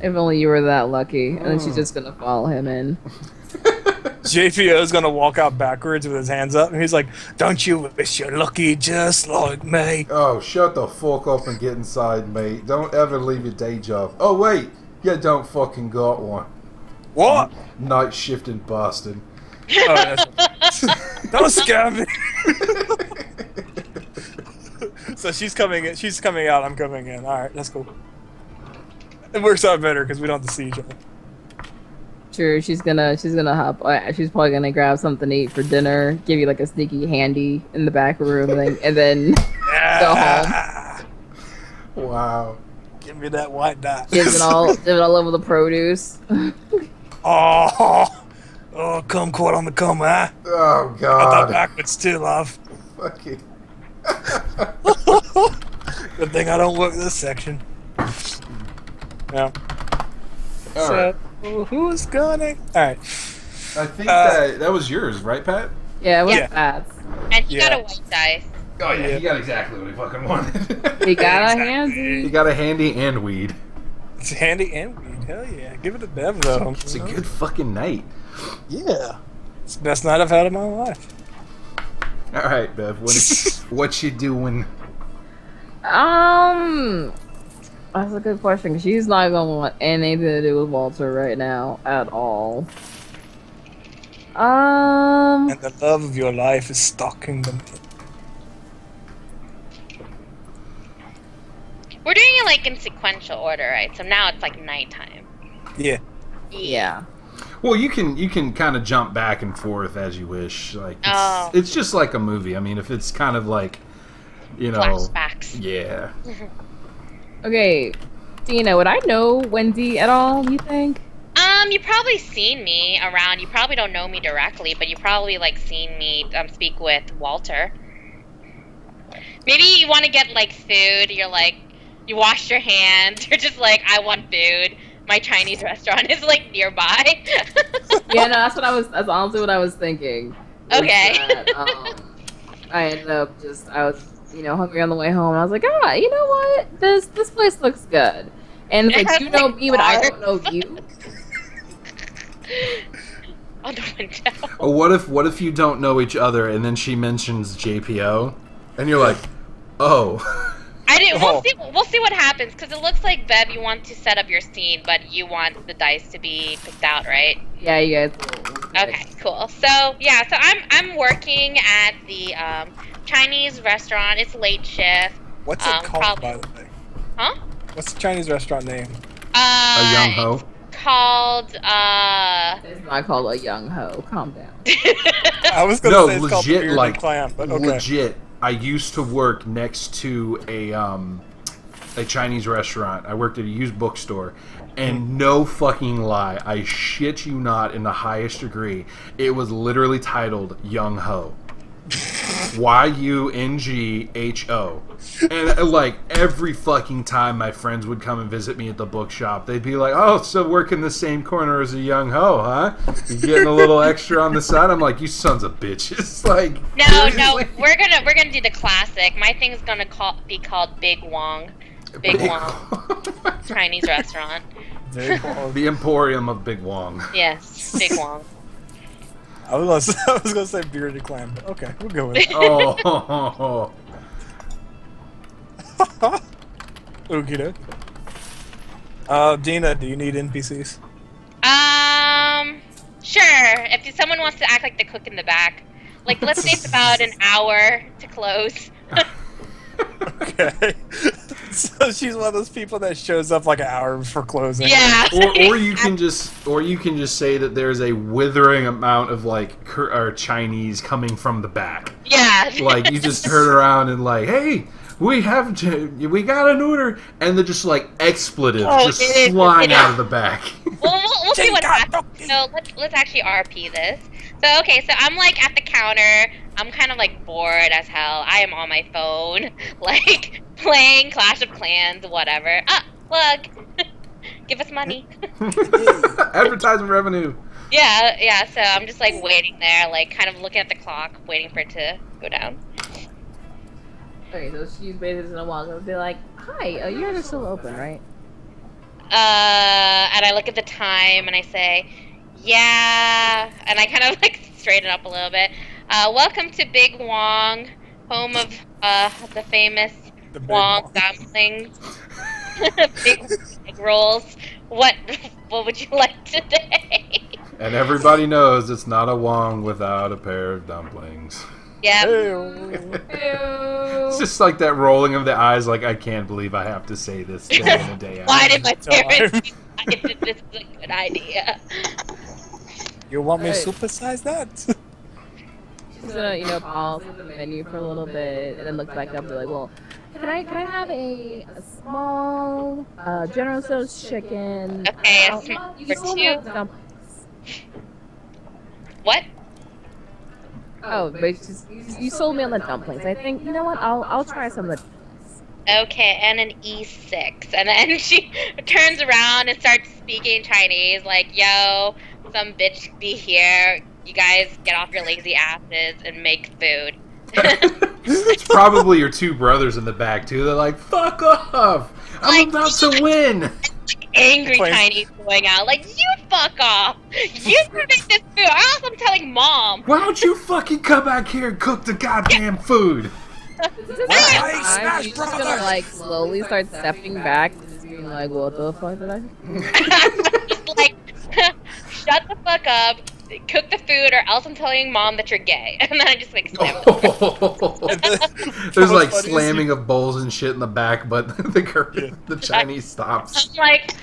If only you were that lucky. And then she's just gonna follow him in. JPO is gonna walk out backwards with his hands up, and he's like, "Don't you wish you're lucky just like me?" Oh, shut the fuck up and get inside, mate. Don't ever leave your day job. Oh wait, you don't fucking got one. What? Night shifting bastard. Oh, don't scare me. So she's coming in. She's coming out. I'm coming in. All right, that's cool. It works out better because we don't have to see each other. Sure, she's gonna hop. She's probably gonna grab something to eat for dinner. Give you like a sneaky handy in the back room, and then go home. Wow. Give me that white dot. Give it all over the produce. Oh, kumquat on the cum, huh? Oh Got that god. backwards too, love. Fucking. Good thing I don't work this section. Yeah. All So, right. who's gonna? All right. I think that was yours, right, Pat? Yeah, it was Yeah. bad. And he got Yeah. a white dice. Oh yeah, Yeah. he got exactly what he fucking wanted. He got a Exactly. handy. He got a handy and weed. It's handy and weed. Hell yeah. Give it a bev though. It's a good fucking night. Yeah. It's the best night I've had in my life. All right, Bev. What you doing? That's a good question. 'Cause she's not gonna want anything to do with Walter right now at all. And the love of your life is stalking them. We're doing it like in sequential order, right? So now it's like nighttime. Yeah. Yeah. Well, you can kind of jump back and forth as you wish. Like it's just like a movie. I mean, if it's kind of like, you know, flashbacks. Yeah. Okay, Dina, would I know Wendy at all, you think? You probably seen me around. You probably don't know me directly, but you probably like seen me speak with Walter. Maybe you want to get like food. You're like, you wash your hands. You're just like, I want food. My Chinese restaurant is like nearby. Yeah, no, that's honestly what I was thinking. Okay. That, I ended up I was, hungry on the way home. And I was like, you know what? This place looks good. And it's like, you know me, but I don't know you. On the window. Oh, what if you don't know each other and then she mentions JPO and you're like, oh. I didn't. We'll see what happens because it looks like Bev, you want to set up your scene, but you want the dice to be picked out, right? Yeah, you guys. Okay, cool. So yeah, so I'm working at the Chinese restaurant. It's late shift. What's it called, by the way? Huh? What's the Chinese restaurant name? A Young Ho. Called It's not called a Young Ho. Calm down. I was gonna say it's called the legit, Bearded like Clam, but okay. legit. I used to work next to a Chinese restaurant. I worked at a used bookstore, and no fucking lie, I shit you not, in the highest degree, it was literally titled Young Ho. YUNGHO. And like every fucking time my friends would come and visit me at the bookshop, they'd be like, "Oh, so work in the same corner as a Young Ho, huh? You getting a little extra on the side?" I'm like, "You sons of bitches!" Like, no, we're gonna do the classic. My thing's gonna be called Big Wong. Big Wong. Chinese restaurant. The Emporium of Big Wong. Yes, Big Wong. I was gonna say Bearded Clam, but okay, we'll go with it. Oh. Okie doke. Dina, do you need NPCs? Sure. If someone wants to act like the cook in the back, like let's say it's about an hour to close. Okay. So she's one of those people that shows up like an hour before closing. Yeah. Or you can just say that there's a withering amount of like Chinese coming from the back. Yeah. Like you just turn around and like, hey, we got an order, and they're just like expletives flying out of the back. We'll see what happens. So let's actually RP this. So okay, so I'm like at the counter. I'm kind of like bored as hell. I am on my phone, like playing Clash of Clans, whatever. Look, give us money. Advertising revenue. Yeah. So I'm just like waiting there, like kind of looking at the clock, waiting for it to go down. Okay, so she's basically gonna walk up and be like, "Hi, you guys are still open, right?" And I look at the time and I say, "Yeah," and I kind of like straighten up a little bit. Welcome to Big Wong, home of the famous Wong dumplings. big rolls. What would you like today? And everybody knows it's not a Wong without a pair of dumplings. Yeah. It's just like that rolling of the eyes, like, I can't believe I have to say this day in and day out. Why did my parents decide this is a good idea? You want me to supersize that? She's gonna, pause the menu for a little bit and then look back up and be like, well, can I have a small General Tso's chicken? Okay, a small you for two. Dumplings. What? Oh, but you sold me on the dumplings. I think, you know what? I'll try some of the dumplings. Okay, and an E6. And then she turns around and starts speaking Chinese, like, yo, some bitch be here. You guys get off your lazy asses and make food. It's probably your two brothers in the back, too. They're like, fuck off! I'm about to win! Angry Chinese going out, like, you fuck off! You can make this food, or else I'm telling mom! Why don't you fucking come back here and cook the goddamn food? She's just gonna, like, slowly start stepping back, just like, what the fuck did I? Just like, shut the fuck up, cook the food, or else I'm telling mom that you're gay. And then I just like slam There's like slamming of bowls and shit in the back, but the Chinese stops. I'm like,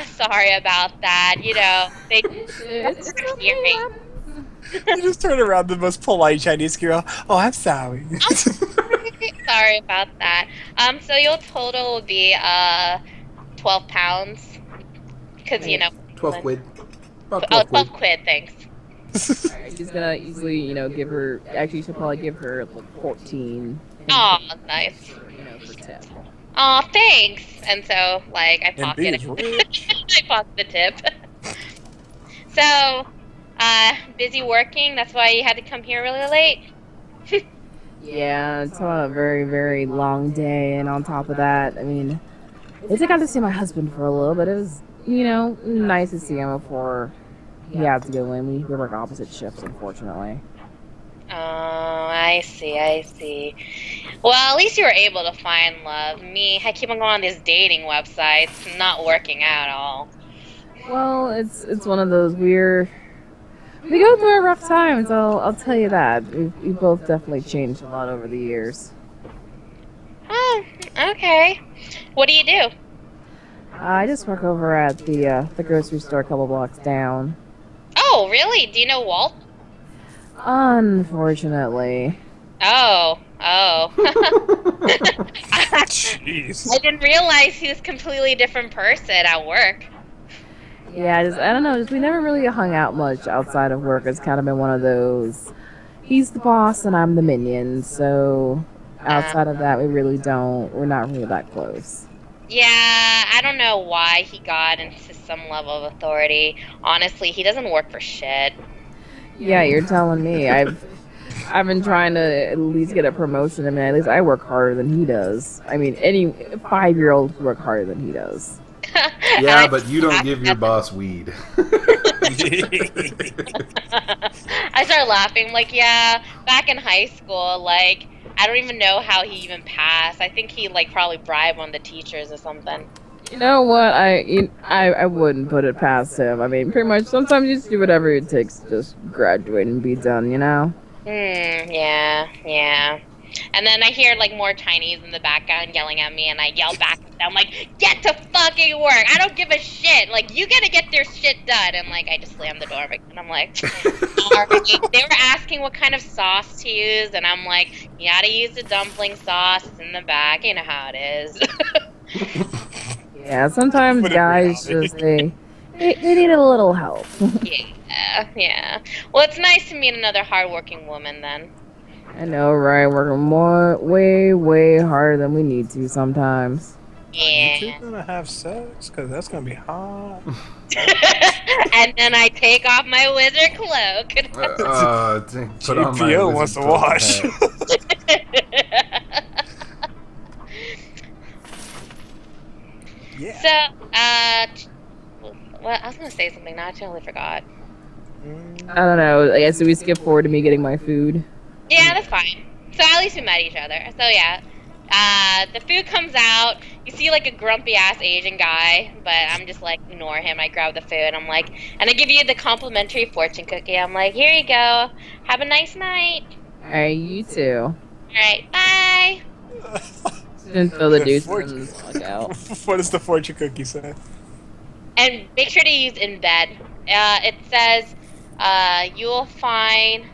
sorry about that. You know, they It's hearing. You just turn around the most polite Chinese girl. Oh, I'm sorry. Sorry about that. So your total will be 12 pounds. Because, you know. 12 quid. About 12 12 quid. quid, thanks. Alright, she's gonna easily, give her. Actually, she'll probably give her like 14. Aw, nice. For 10. Aw, thanks. And so, like, I And pocket B is rich. I pocket the tip. So, busy working. That's why you had to come here really late. Yeah, it's been a very, very long day, and on top of that, I mean, I did got to see my husband for a little bit. It was, nice to see him before he had to go in. We work opposite shifts, unfortunately. Oh, I see. Well, at least you were able to find love. Me, I keep on going on these dating websites, not working out at all. Well, it's one of those we go through a rough times. I'll tell you that. We've both definitely changed a lot over the years. Oh, okay. What do you do? I just work over at the grocery store a couple blocks down. Oh, really? Do you know Walt? Unfortunately. Oh. Jeez. I didn't realize he was a completely different person at work. Yeah, I don't know. We never really hung out much outside of work. It's kind of been one of those. He's the boss and I'm the minion. So outside of that, we're not really that close. Yeah, I don't know why he got into some level of authority. Honestly, he doesn't work for shit. Yeah, you're telling me. I've been trying to at least get a promotion. I mean, at least I work harder than he does. I mean, any 5-year-old work harder than he does. Yeah, but you don't give your boss weed. I started laughing, like, yeah, back in high school, like, I don't even know how he even passed. I think he, like, probably bribed one of the teachers or something. You know what? I wouldn't put it past him. I mean, pretty much, sometimes you just do whatever it takes to just graduate and be done, Yeah. And then I hear, like, more Chinese in the background yelling at me, and I yell back at them, like, get to fucking work! I don't give a shit! Like, you gotta get their shit done! And, like, I just slammed the door, and I'm like, sorry. They were asking what kind of sauce to use, and I'm like, you gotta use the dumpling sauce, it's in the back, you know how it is. Yeah, sometimes guys just, they need a little help. Yeah. Well, it's nice to meet another hardworking woman, then. I know, right? Working way harder than we need to sometimes. Yeah. You two gonna have sex? Cause that's gonna be hot. And then I take off my wizard cloak. Put on my GPO wants to wash. Yeah. So, well, I was gonna say something, now I totally forgot. I don't know. I guess we skip forward to me getting my food. Yeah, that's fine. So at least we met each other. So yeah, the food comes out. You see like a grumpy ass Asian guy, but I'm just like ignore him. I grab the food. I'm like, and I give you the complimentary fortune cookie. I'm like, here you go. Have a nice night. Alright, you too. Alright, bye. Didn't throw the dudes in the fuck out. What does the fortune cookie say? And make sure to use in bed. It says, you will find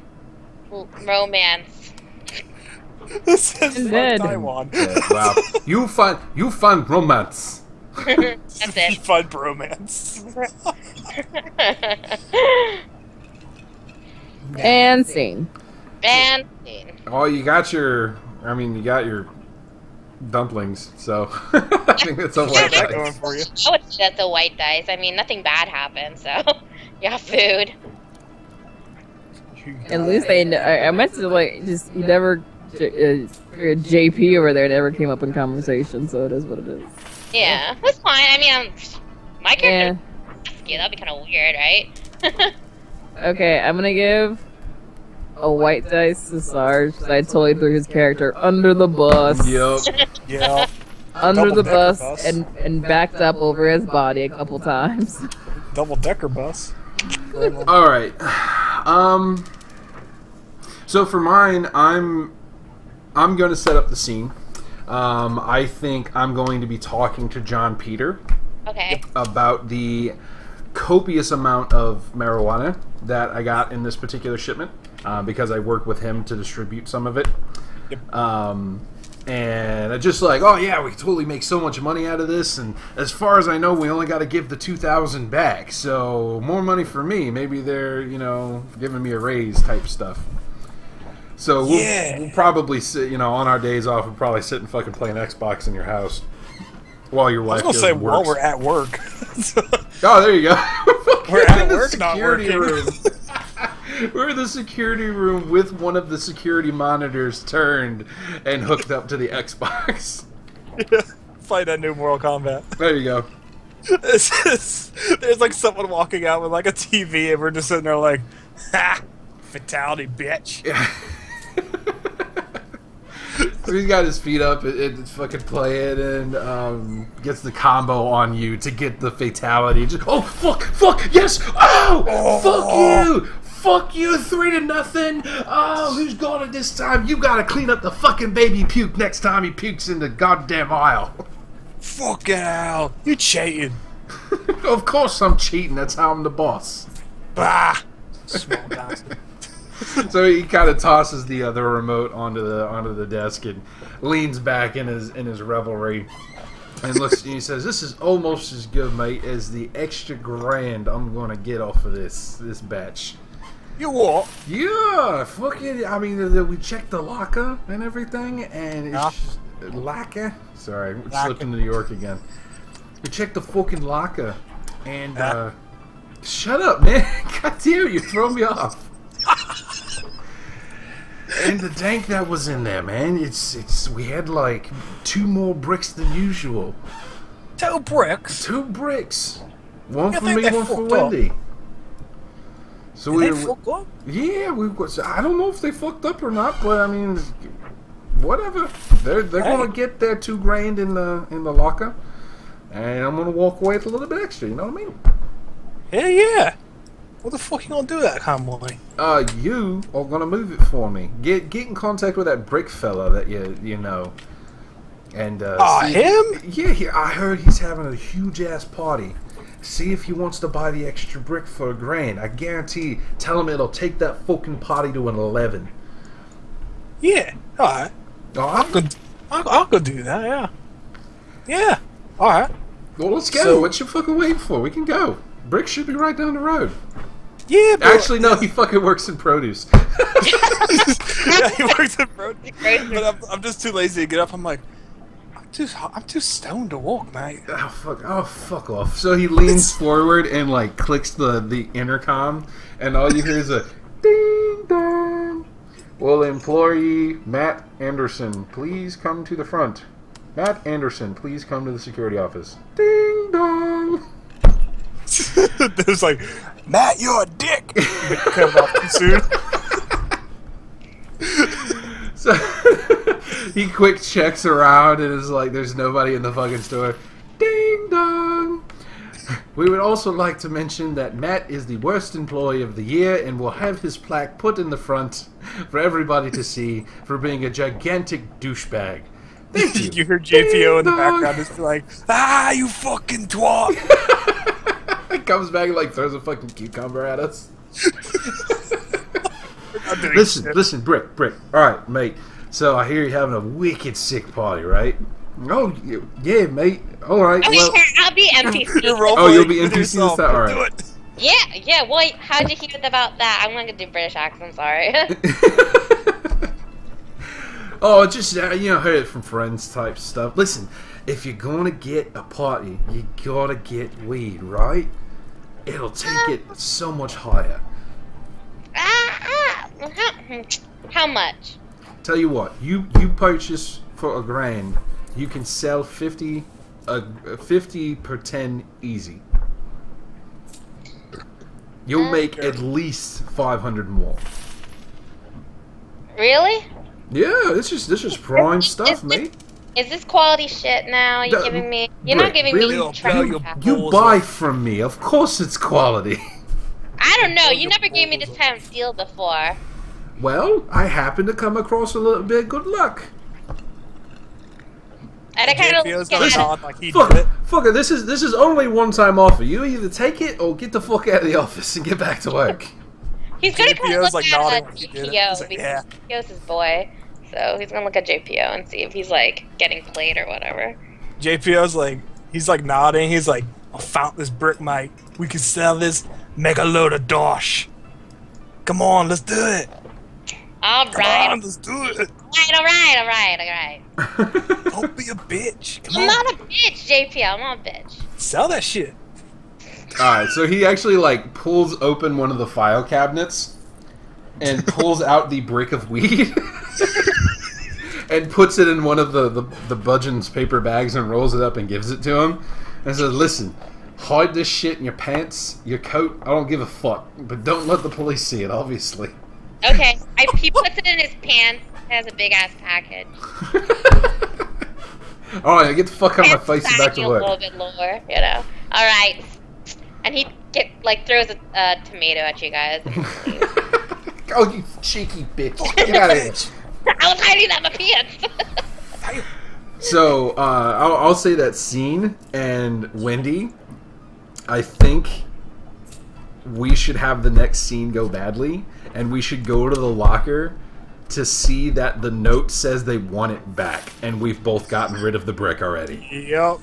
romance. This says In from bed. Taiwan. Wow. You find romance. That's You it. find bromance. And scene. And Oh, you got your dumplings, so I think that's a white That dice. going for you. I would say that's a white dice. I mean, nothing bad happened, so you have food. At least I meant to like just never JP over there never came up in conversation, so it is what it is. Yeah, that's fine. I mean, my character. Yeah, that'd be kind of weird, right? Okay, I'm gonna give a white dice to Sarge because I totally threw his character under the bus. Yep. Yeah. under the Double-decker bus and backed up over his body a couple times. Double-decker bus. All right. So for mine, I'm going to set up the scene. I think I'm going to be talking to John Peter Okay. about the copious amount of marijuana that I got in this particular shipment, because I work with him to distribute some of it. Yep. And I just like, oh yeah, we can totally make so much money out of this, and as far as I know, we only got to give the 2,000 back, so more money for me. Maybe they're, giving me a raise type stuff. So we'll probably sit, on our days off, we'll probably sit and fucking play an Xbox in your house while your wife goes and works. While we're at work. Oh, there you go. We're at work, not working. Room. We're in the security room with one of the security monitors turned and hooked up to the Xbox. Fight that new Mortal Kombat. There you go. There's like someone walking out with like a TV, and we're just sitting there like, ha! Fatality, bitch. Yeah. So he's got his feet up and fucking playing, and gets the combo on you to get the fatality. Just, oh, fuck, yes! Oh, fuck you, 3-0. Oh, who's got it this time? You gotta clean up the fucking baby puke next time he pukes in the goddamn aisle. Fuck out. You cheating. Of course I'm cheating, that's how I'm the boss. Bah! Small bastard. So he kind of tosses the remote onto the desk and leans back in his revelry and looks. And he says, "This is almost as good, mate, as the extra grand I'm gonna get off of this batch." You what? Yeah, fucking. I mean, we checked the locker and everything, and it's locker. Sorry, we slipped into New York again. We checked the fucking locker, and shut up, man! God damn, you throw me off. And the dank that was in there, man, we had like 2 more bricks than usual. 2 bricks? 2 bricks. One for me, one for Wendy. So they fucked up? Yeah, I don't know if they fucked up or not, but I mean, whatever. They're gonna get their 2 grand in the locker, and I'm gonna walk away with a little bit extra. You know what I mean? Hell yeah. What the fuck you gonna do with that kind of money? You are gonna move it for me. Get in contact with that brick fella that you know. And him? Yeah, I heard he's having a huge ass party. See if he wants to buy the extra brick for $1,000. I guarantee. Tell him it'll take that fucking party to an 11. Yeah. All right. I could do that. Yeah. Yeah. All right. Well, let's go. So, what you fucking waiting for? We can go. Brick should be right down the road. Yeah, but actually, no. He fucking works in produce. Yeah, he works in produce. But I'm just too lazy to get up. I'm like, I'm too stoned to walk, mate. Oh, fuck off. So he leans forward and like clicks the intercom, and all you hear is a ding dong. Will employee Matt Anderson please come to the front? Matt Anderson, please come to the security office. Ding dong. There's like, Matt, you're a dick. Cut off too soon. So he quick checks around and is like, there's nobody in the fucking store. Ding dong. We would also like to mention that Matt is the worst employee of the year and will have his plaque put in the front for everybody to see for being a gigantic douchebag. Thank you. You heard JPO in the background just be like, you fucking twat. He comes back and like throws a fucking cucumber at us. Listen, Brick. Alright, mate. So I hear you're having a wicked sick party, right? Oh, yeah, mate. Alright, well... I'll be NPC. You'll be NPC this time? Alright. Yeah, well, how'd you hear about that? I'm gonna do British accent, sorry. Oh, just, heard it from friends type stuff. Listen, if you're gonna get a party, you gotta get weed, right? It'll take it so much higher. How much? Tell you what, you purchase for $1,000, you can sell 50 per 10 easy. You'll make at least 500 more. Really? Yeah, this is prime stuff, mate. Is this quality shit now? You're giving me... You're not giving really? me trash. You buy from me. Of course it's quality. I don't know. You never gave me this kind of deal before. Well, I happened to come across a little bit of good luck. And I kind of Fuck it, this is only one-time offer. You either take it or get the fuck out of the office and get back to work. He's gonna kind of look like at JPO JPO because JPO's his boy. So he's gonna look at JPO and see if he's like getting played or whatever. JPO's like, he's like nodding. He's like, I found this brick, mate. We can sell this, make a load of dosh. Come on, let's do it. All right. Come on, let's do it. All right. Don't be a bitch. Come I'm on. not a bitch, JPO. I'm not a bitch. Sell that shit. Alright, so he actually, like, pulls open one of the file cabinets and pulls out the brick of weed and puts it in one of the Budgeon's paper bags and rolls it up and gives it to him and says, listen, hide this shit in your pants, your coat, I don't give a fuck, but don't let the police see it, obviously. Okay. He puts it in his pants. It has a big-ass package. Alright, get the fuck out of my face and back to work. A little bit lower, you know. Alright. And he throws a tomato at you guys. Oh, you cheeky bitch. Get out of here. I was hiding that in my pants. So, I'll say that Scene and Wendy, I think we should have the next scene go badly, and we should go to the locker to see that the note says they want it back, and we've both gotten rid of the brick already. Yep.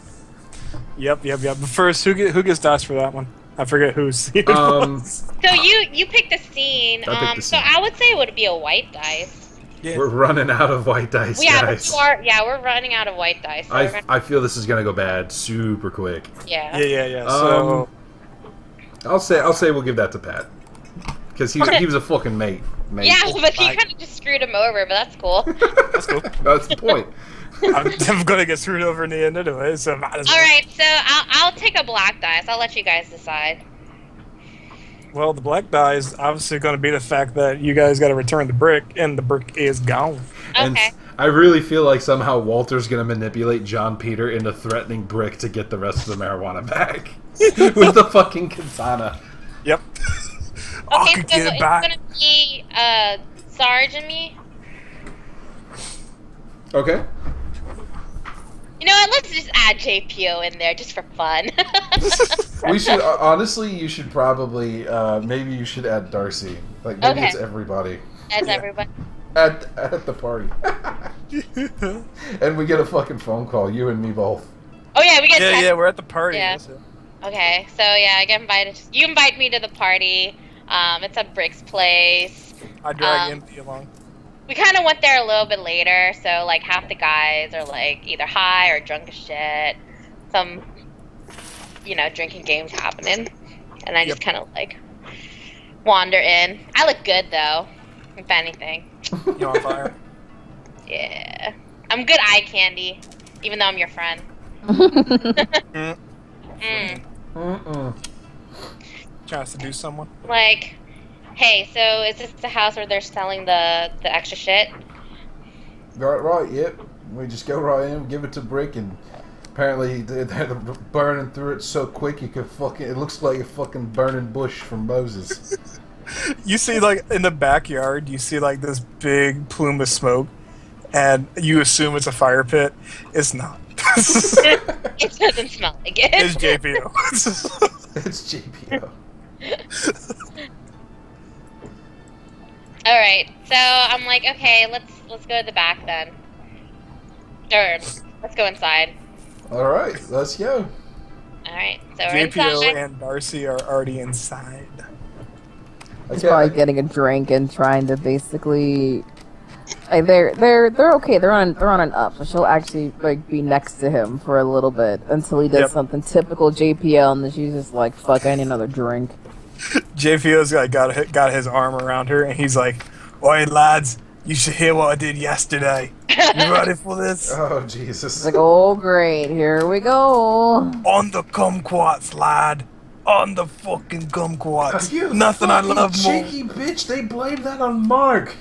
But first, who gets dice for that one? I forget who's. So you picked the scene. So I would say it would be a white dice. Yeah. We're running out of white dice, guys. We're running out of white dice. So I feel this is gonna go bad super quick. Yeah. So I'll say we'll give that to Pat because he was a fucking mate. Yeah, but he kind of just screwed him over. But that's cool. That's cool. That's the point. I'm gonna get screwed over in the end anyway, so might as well. Alright, so I'll take a black dice. I'll let you guys decide. Well, the black die is obviously going to be the fact that you guys got to return the brick, and the brick is gone. Okay. And I really feel like somehow Walter's going to manipulate John Peter into threatening Brick to get the rest of the marijuana back. With the fucking katana. Yep. Okay, could get it back. It's going to be Sarge and me. Okay. You know what? Let's just add JPO in there just for fun. We should honestly. You should probably maybe you should add Darcy. Like maybe it's everybody. That's everybody. At the party. And we get a fucking phone call. You and me both. Oh yeah, we get. Yeah, we're at the party. Yeah. Okay, so yeah, I get invited. You invite me to the party. It's at Brick's place. I drag Empty along. We kind of went there a little bit later, so like half the guys are like either high or drunk as shit. Some, drinking games happening, and I just kind of like wander in. I look good though, if anything. You on fire? Yeah, I'm good eye candy, even though I'm your friend. Trying to seduce someone? Like, hey, so is this the house where they're selling the extra shit? Right, yep. We just go right in, give it to Brick, and apparently they're burning through it so quick you could it looks like a fucking burning bush from Moses. You see, like, in the backyard, you see, like, this big plume of smoke, and you assume it's a fire pit. It's not. It doesn't smell like it. It's JPO. It's JPO. Alright, so I'm like, okay, let's go to the back then. Or, let's go inside. Alright, let's go. Alright, so we're JPO inside. and Darcy are already inside. He's probably getting a drink and trying to basically... Like, they're okay. They're on an up, so she'll actually like be next to him for a little bit until he does something typical JPL, and then she's just like, "Fuck, I need another drink." JPL's got his arm around her, and he's like, "Oi, lads, you should hear what I did yesterday. You ready for this?" Oh Jesus! It's like, "Oh great, here we go." On the kumquats, lad. On the fucking kumquats. You Nothing I love cheeky more. bitch! They blame that on Mark.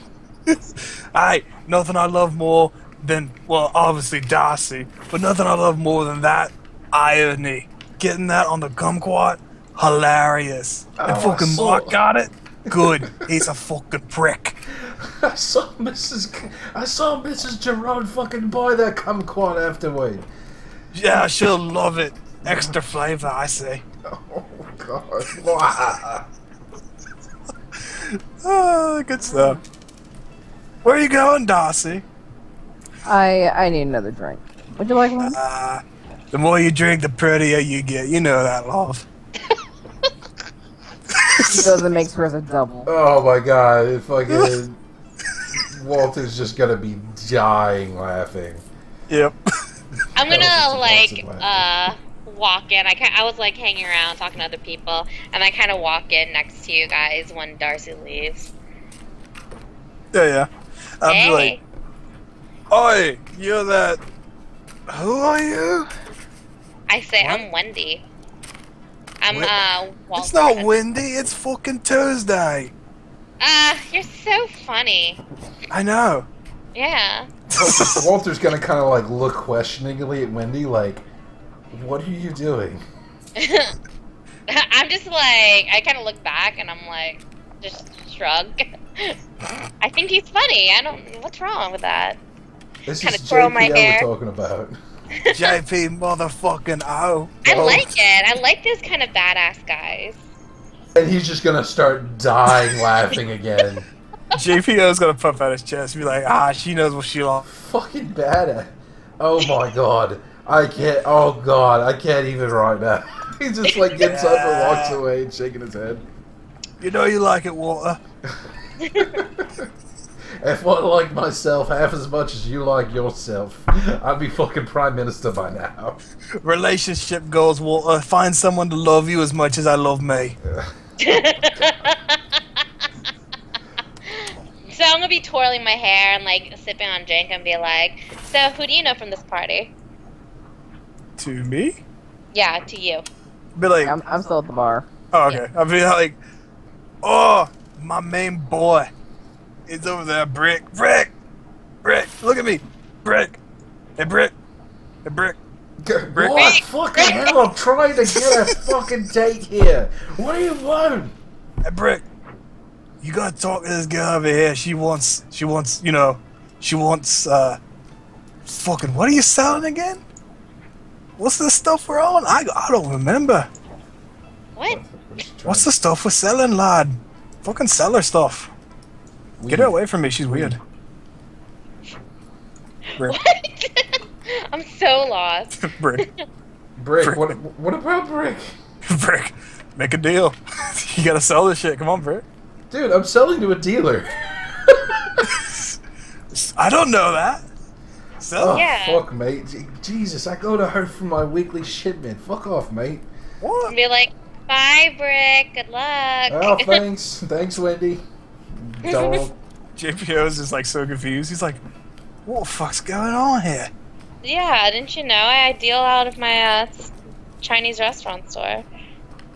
Aye, nothing I love more then, well, obviously Darcy. But nothing I love more than that irony. Getting that on the kumquat, hilarious. And Oh, fucking I saw- Mark got it. Good. He's a fucking prick. I saw Mrs. Jerome fucking buy that kumquat afterward. Yeah, she'll love it. Extra flavor, I say. Oh god. Wow. Oh, good stuff. Where are you going, Darcy? I need another drink. Would you like one? The more you drink, the prettier you get. You know that, love. Because it makes hers a double. Oh my god, it fucking Walter's just gonna be dying laughing. Yep. I'm That gonna was such a like walk in. I was like hanging around talking to other people, and I kind of walk in next to you guys when Darcy leaves. Yeah. I'm Hey, like, oi, you're that. Who are you? I say What? I'm Wendy. I'm Walter. It's not windy. It's fucking Tuesday. You're so funny. I know. Yeah. Walter's gonna kind of like look questioningly at Wendy, like, "What are you doing?" I'm just like, I kind of look back and I'm like, just shrug. I think he's funny. What's wrong with that? This Kinda is twirl JP my hair. we're talking about. JP motherfucking O. I like it. I like those kind of badass guys. And he's just gonna start dying laughing again. JPO's gonna puff out his chest and be like, she knows what she wants. Fucking badass. Oh my god. I can't. Oh god. I can't even right now. He just like gets up and walks away and shaking his head. You know you like it, Walter. If I like myself half as much as you like yourself, I'd be fucking prime minister by now. Relationship goals, Walter. Find someone to love you as much as I love me. So I'm gonna be twirling my hair and like sipping on drink and be like, so who do you know from this party? To me? Yeah, to you. Be like, I'm still at the bar. oh, okay. I'll be like, oh, my main boy. It's over there, Brick. Brick! Look at me. Brick. Hey, Brick. Hey, Brick. What? Rick, Fucking Rick. hell, I'm trying to get a fucking date here. What do you want? Hey, Brick. You gotta talk to this girl over here. She wants, fucking, what are you selling again? What's the stuff we're on? I don't remember. What? What's the stuff we're selling, lad? Fucking seller stuff. Get her away from me. She's weird. Brick. What? I'm so lost. Brick. Brick, what about Brick? Brick. Make a deal. You gotta sell this shit. Come on, Brick. Dude, I'm selling to a dealer. I don't know that. Sell Oh, it. Yeah. fuck, mate. Jesus, I go to her for my weekly shipment. Fuck off, mate. What? And be like, bye, Brick. Good luck. Oh, thanks. Thanks, Wendy. Dog. JPO's just like so confused. He's like, what the fuck's going on here? Yeah, didn't you know I deal out of my Chinese restaurant store?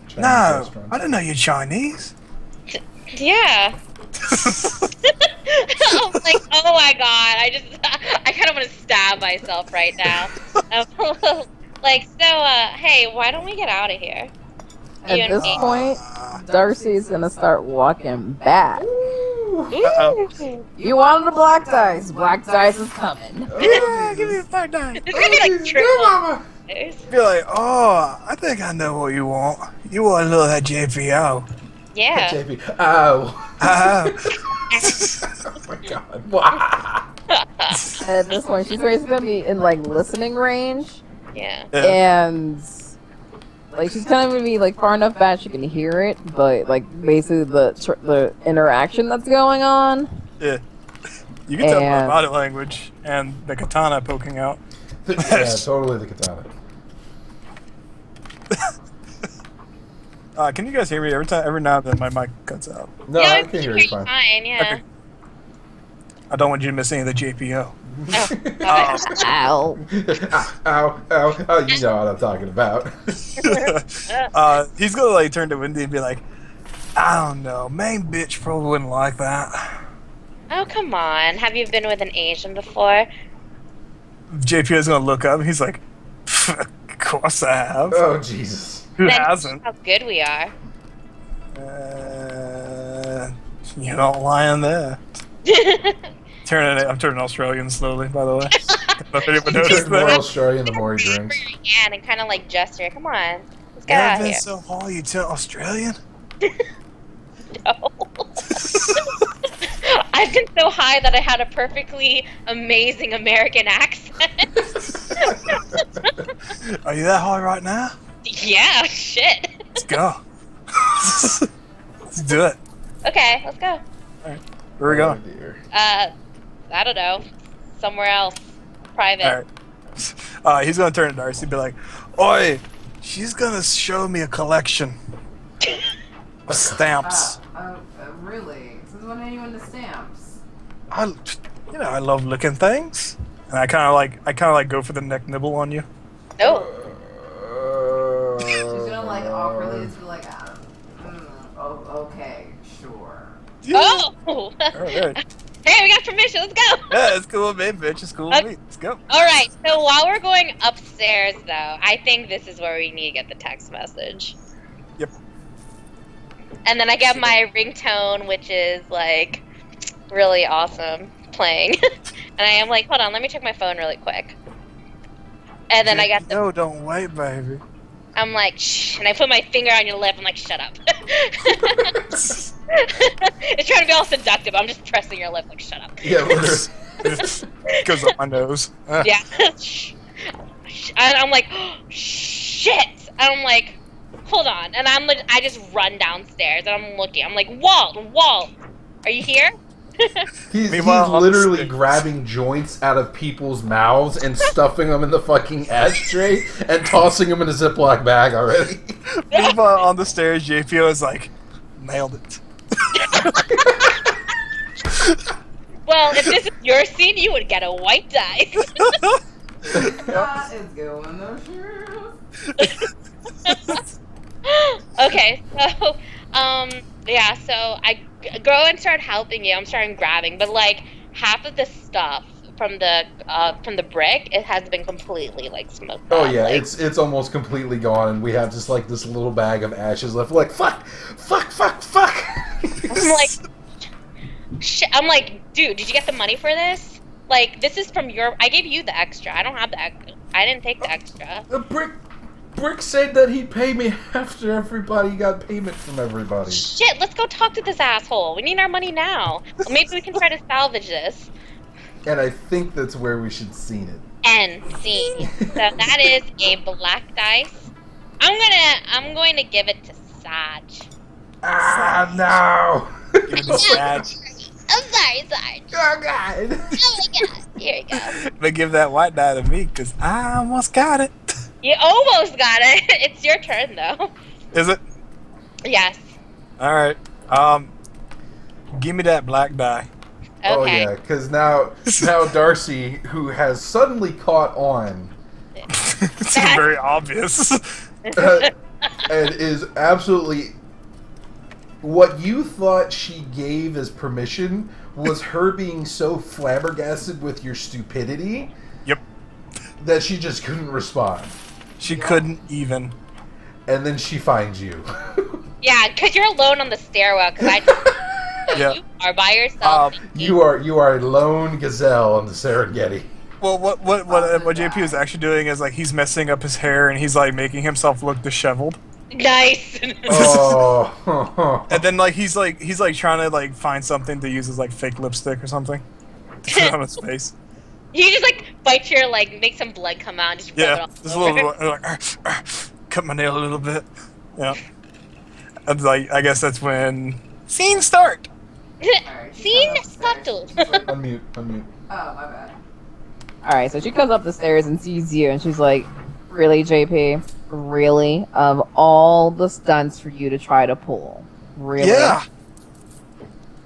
Chinese No, restaurant. I didn't know you're Chinese. Yeah. I'm like, oh my god, I kind of want to stab myself right now. Like, so, hey, why don't we get out of here? At You and this me. point, Darcy's gonna start walking back. Ooh. You wanted a black dice. Black dice is coming. Yeah, give me a black die. It's gonna be like triple. Be like, oh, I think I know what you want. You want a little of that JPO. Yeah. JP. Ow. Oh my god. Wow. At this point, she's basically gonna be in like listening range, Yeah. and like she's kind of gonna be like far enough back she can hear it, but like basically the interaction that's going on. Yeah. You can tell by And- body language and the katana poking out. Yeah, totally the katana. Can you guys hear me? Every now and then my mic cuts out. No, yeah, I can hear you fine. Yeah. Okay. I don't want you to miss any of the JPO. Ow. Ow, ow, oh, you know what I'm talking about. He's gonna like turn to Wendy and be like, I don't know, main bitch probably wouldn't like that. Oh, come on. Have you been with an Asian before? JP is gonna look up and he's like, of course I have. Oh Jesus! Who Then hasn't? how good we are. You're not lying there. I'm turning Australian slowly, by the way. I don't know if anyone He noticed turns more that. Australian the more he drinks. And kind of like gesture. Come on, let's get out Never of been here. so high you turn Australian? No. I've been so high that I had a perfectly amazing American accent. Are you that high right now? Yeah, shit. Let's go. Let's do it. Okay, let's go. Where are we going? Dear. I don't know. Somewhere else. Private. Alright. He's gonna turn to Darcy and be like, Oi! She's gonna show me a collection of stamps. Really? Since when are you into stamps? I love looking things. And I kinda like go for the neck nibble on you. Oh. She's gonna like awkwardly just be like, okay, sure. Oh! Alright. Hey, we got permission. Let's go. Yeah, it's cool, man, bitch. It's cool with me. Let's go. All right. So while we're going upstairs, though, I think this is where we need to get the text message. Yep. And then I get my ringtone, which is like really awesome, playing. And I am like, hold on, let me check my phone really quick. And then I got the. No, don't wait, baby. I'm like, shh, and I put my finger on your lip. I'm like, shut up. It's trying to be all seductive. I'm just pressing your lip, like, shut up. Yeah, literally. Goes up my nose. Yeah. And I'm like, oh, shit. And I'm like, hold on. And I just run downstairs and I'm looking. I'm like, Walt, are you here? He's Meanwhile, literally grabbing joints out of people's mouths and stuffing them in the fucking ashtray and tossing them in a Ziploc bag already. Meanwhile, on the stairs, JPO is like, nailed it. Well, if this is your scene, you would get a white die. That is going no shoes. Okay, so, yeah, so I go and start helping you. I'm starting grabbing, but like half of the stuff from the brick, it has been completely like smoked. Oh up, yeah, like, it's almost completely gone, and we have just like this little bag of ashes left. We're like, fuck. I'm like, shit. I'm like, dude, did you get the money for this? Like, this is from your. I gave you the extra. I don't have the extra. I didn't take the extra. Brick said that he'd pay me after everybody got payment from everybody. Shit, let's go talk to this asshole. We need our money now. Maybe we can try to salvage this. And I think that's where we should scene it. And scene. So that is a black dice. I'm going to give it to Saj. Ah, no! Give it to Saj. I'm sorry, Sarge. Oh, God. Oh my god. Here you go. But give that white die to me, because I almost got it. You almost got it. It's your turn, though. Is it? Yes. Alright. Give me that black die. Okay. Oh, yeah, because now Darcy, who has suddenly caught on It's very obvious. and is absolutely... What you thought she gave as permission was her being so flabbergasted with your stupidity Yep. that she just couldn't respond. She couldn't even. And then she finds you. Yeah, because you're alone on the stairwell. Because Yeah. you are by yourself. You are a lone gazelle on the Serengeti. Well, what JP is actually doing is like he's messing up his hair and he's like making himself look disheveled. Nice. Oh. And then like he's like trying to like find something to use as like fake lipstick or something to put on his face. You just like bite your like, make some blood come out, and just rub it Yeah, all just a over. little like cut my nail a little bit. Yeah, and like I guess that's when scenes start. Scene subtle. Unmute. Oh, my bad. Alright, so she comes up the stairs and sees you, and she's like, really, JP? Really? Of all the stunts for you to try to pull? Really? Yeah.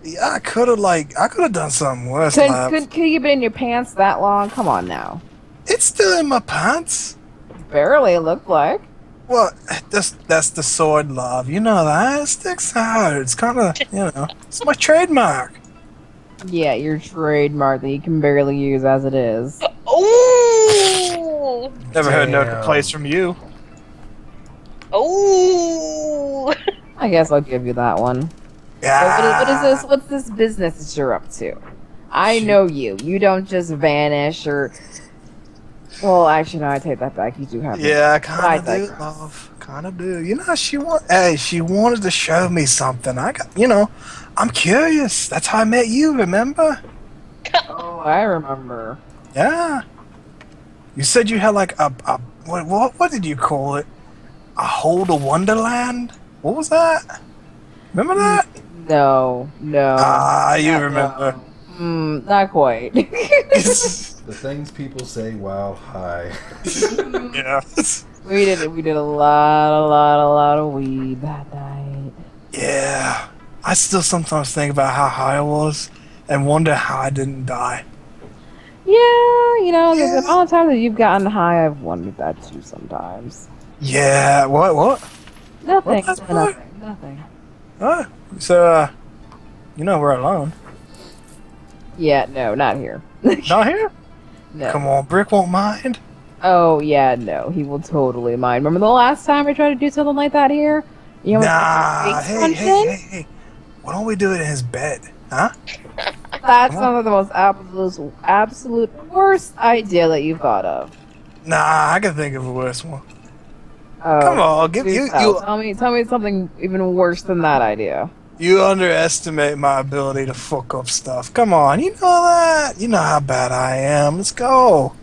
Yeah, I could have done something worse. Could you been in your pants that long? Come on now. It's still in my pants. Barely, it looked like. Well, that's the sword love. You know that? It sticks out. It's kind of, it's my trademark. Yeah, your trademark that you can barely use as it is. Ooh! Never heard no Damn. complaints from you. Oh. I guess I'll give you that one. Yeah. What is this? What's this business that you're up to? I She- know you. You don't just vanish or. Well, actually, no. I take that back. You do have. Yeah, I I kind of do, digress. love. Kind of do. You know, she wanted to show me something. I'm curious. That's how I met you. Remember? Oh, I remember. Yeah. You said you had like a what did you call it? A hole to Wonderland? What was that? Remember that? No. You Not- remember. no. Not quite. The things people say while high. Yeah. we did a lot of weed that night. Yeah. I still sometimes think about how high I was and wonder how I didn't die. Yeah, there's Yeah. the amount of time that you've gotten high, I've wondered that too sometimes. Yeah. What? Nothing. That's fine. Nothing. Oh, so we're alone. Yeah, no, not here. Not here? No. Come on, Brick won't mind. Oh, yeah, no, he will totally mind. Remember the last time we tried to do something like that here? You know, Nah, big hey. Why don't we do it in his bed? Huh? That's one of the most absolute worst idea that you've thought of. Nah, I can think of a worse one. Oh, Come on, give do you tell. Tell me something even worse than that idea. you underestimate my ability to fuck up stuff. Come on, you know that. You know how bad I am. Let's go.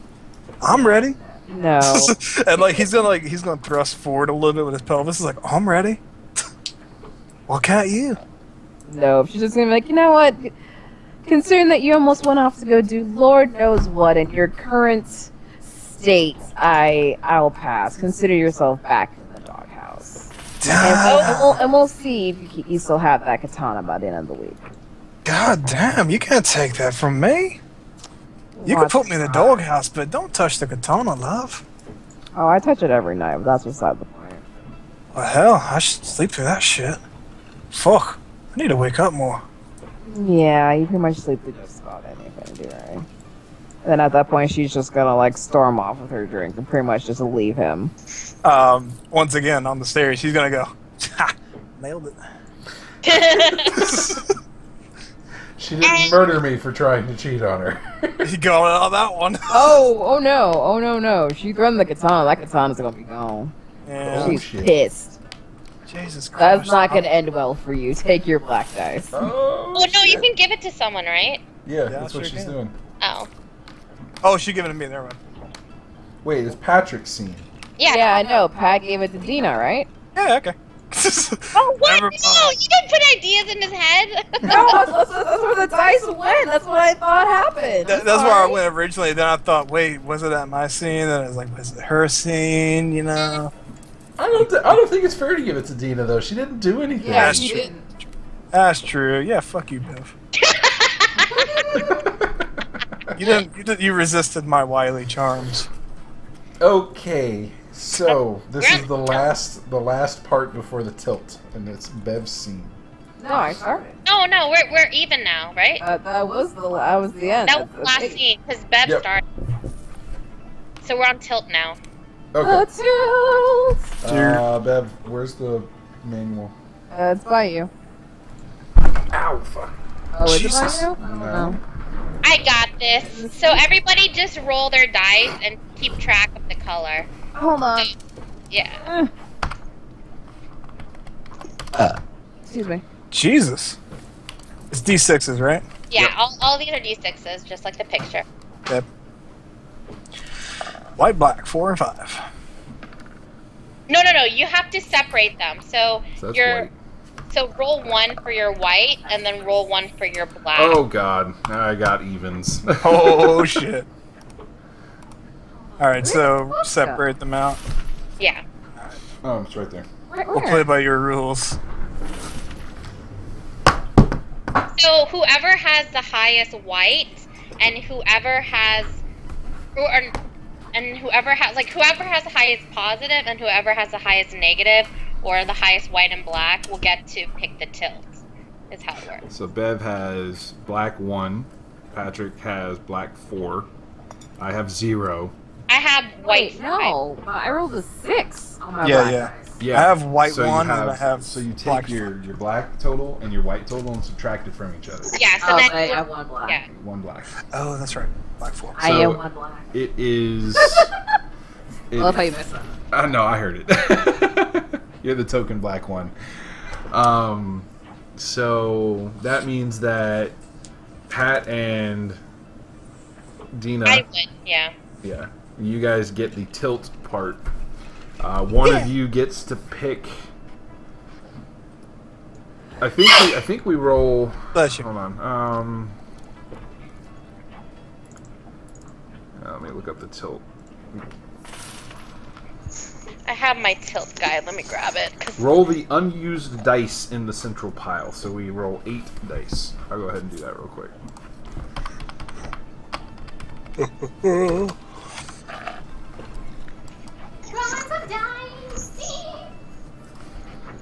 I'm ready. No. And like he's gonna thrust forward a little bit with his pelvis. He's like, I'm ready. Why can't you? No, she's just gonna be like, you know what? Considering that you almost went off to go do Lord knows what in your current state, I'll pass. Consider yourself back in the doghouse. And we'll see if you still have that katana by the end of the week. God damn, you can't take that from me. You can What? put me in the doghouse, but don't touch the katana, love. Oh, I touch it every night, but that's beside the point. Well, hell, I should sleep through that shit. Fuck, I need to wake up more. Yeah, you pretty much sleep through just about anything, right? And then at that point, she's just gonna like storm off with her drink and pretty much just leave him. Once again, on the stairs, she's gonna go, ha, nailed it. She didn't murder me for trying to cheat on her. You going on that one? Oh no! She threatened the katana. That katana's gonna be gone. Yeah. She's shit. pissed. Jesus Christ. That's not gonna end well for you. Take your black dice. Oh, Oh no, you can give it to someone, right? Yeah, Yeah, that's what sure she's can. doing. Oh. Oh, she's giving it to me. Never mind. Wait, it's Patrick's scene. Yeah. I know. Pat gave it to Dina, right? Yeah, okay. Oh what? Never No, mind. you didn't put ideas in his head. No, that's where the dice went. That's what I thought happened. That's where I went originally. Then I thought, wait, was it at my scene? Then I was like, was it her scene? You know? I don't think it's fair to give it to Dina though. She didn't do anything. Yeah, That's you true. didn't. That's true. Yeah, fuck you, Biff. You resisted my wily charms. Okay, so this is the last part before the tilt, and it's Bev's scene. No, I started. No, we're even now, right? That was the end. That was the last scene because Bev Yep. started. So we're on tilt now. Okay. Tilt. Bev, where's the manual? It's by you. Ow, fuck. Oh, is Jesus. it by you? No. I got this. So everybody just roll their dice and keep track of the color. Hold on. Yeah. Excuse me. Jesus. It's D6s, right? Yeah, all these are D6s, just like the picture. Yep. White, black, 4 and 5. No, you have to separate them. So So that's you're white. so roll 1 for your white and then roll 1 for your black. Oh god, I got evens. Oh shit. Alright, so separate them out. Yeah. Oh, it's right there. We'll play by your rules. So whoever has the highest white and whoever has whoever has the highest positive and whoever has the highest negative or the highest white and black will get to pick the tilt. Is how it works. So Bev has black 1, Patrick has black 4, I have 0. I I have white. Wait, no. I rolled a 6 on my Yeah, black yeah. dice. Yeah. I have white so one, you have, and I have so you take black your black total and your white total and subtract it from each other. Yeah, so Oh, then I have 1 black. yeah. One black. Oh, that's right. Black 4. I So- am 1 black. It is. I love how you missed that. No, I heard it. You're the token black one. So that means that Pat and Dina. I would, yeah. Yeah, you guys get the tilt part. One of you gets to pick. I think we roll. Bless you. Hold on. Let me look up the tilt. I have my tilt guide. Let me grab it. Roll the unused dice in the central pile. So we roll 8 dice. I'll go ahead and do that real quick.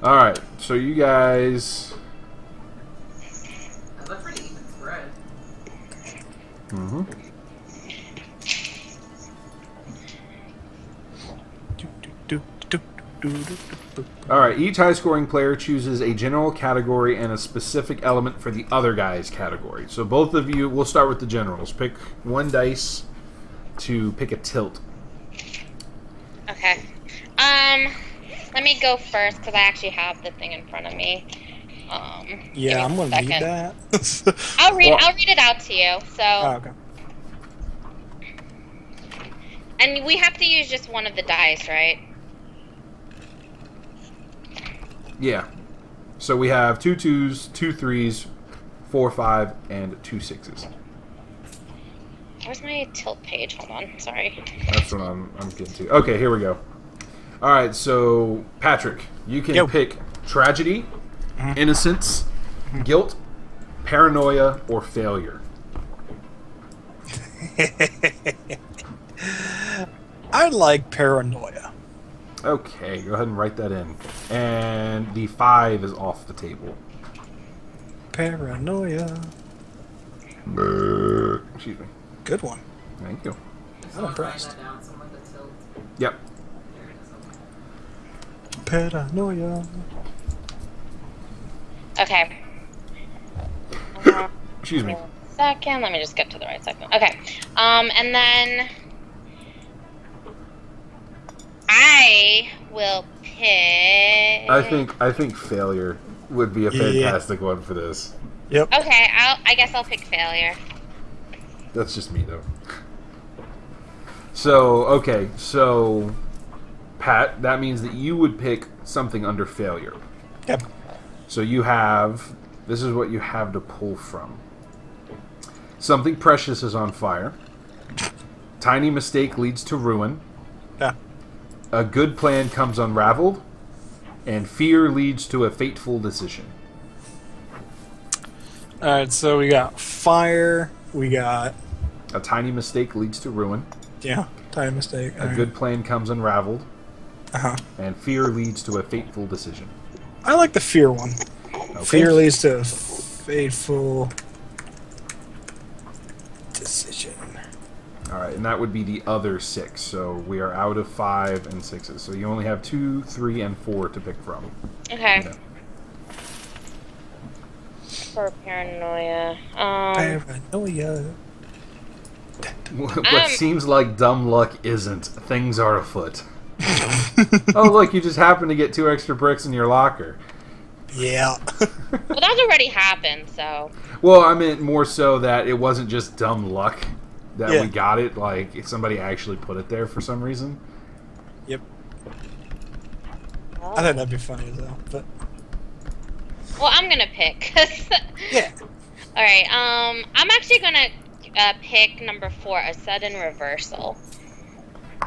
Alright, so you guys. That's a pretty even spread. Mm-hmm. Alright, each high-scoring player chooses a general category and a specific element for the other guy's category. So both of you, we'll start with the generals. Pick 1 dice to pick a tilt. Okay. Let me go first because I actually have the thing in front of me. Give me Yeah, I'm a gonna need second. that. I'll read. Well- I'll read it out to you. So, Oh, okay. and we have to use just one of the dice, right? Yeah. So we have 2 2s, 2 3s, 4 5, and 2 6s. Where's my tilt page? Hold on. Sorry. That's what I'm getting to. Okay, here we go. All right, so Patrick, you can Yo. pick tragedy, innocence, guilt, paranoia, or failure. I like paranoia. Okay, go ahead and write that in. And the 5 is off the table. Paranoia. Excuse me. Good one. Thank you. I'm impressed. Yep. Paranoia. Okay. Excuse me. Second. Let me just get to the right second. Okay. And then I will pick. I think failure would be a fantastic one for this. Yep. Okay. I guess I'll pick failure. That's just me, though. So, okay, so, Pat, that means that you would pick something under failure. Yep. So you have, this is what you have to pull from. Something precious is on fire. Tiny mistake leads to ruin. Yeah. A good plan comes unraveled. And fear leads to a fateful decision. Alright, so we got fire. We got. A tiny mistake leads to ruin. Yeah, tiny mistake. A good plan comes unraveled. Uh-huh. And fear leads to a fateful decision. I like the fear one. Okay. Fear leads to a fateful decision. Alright, and that would be the other 6. So we are out of 5 and 6s. So you only have 2, 3, and 4 to pick from. Okay. Yeah. For paranoia. Paranoia. What seems like dumb luck isn't. Things are afoot. Oh, look, you just happened to get 2 extra bricks in your locker. Yeah. Well, that's already happened, so. Well, I meant more so that it wasn't just dumb luck that Yeah. we got it. Like, somebody actually put it there for some reason. Yep. I think that'd be funny as hell, but. Well, I'm gonna pick. 'Cause Yeah. all right. I'm actually gonna pick number 4, a sudden reversal.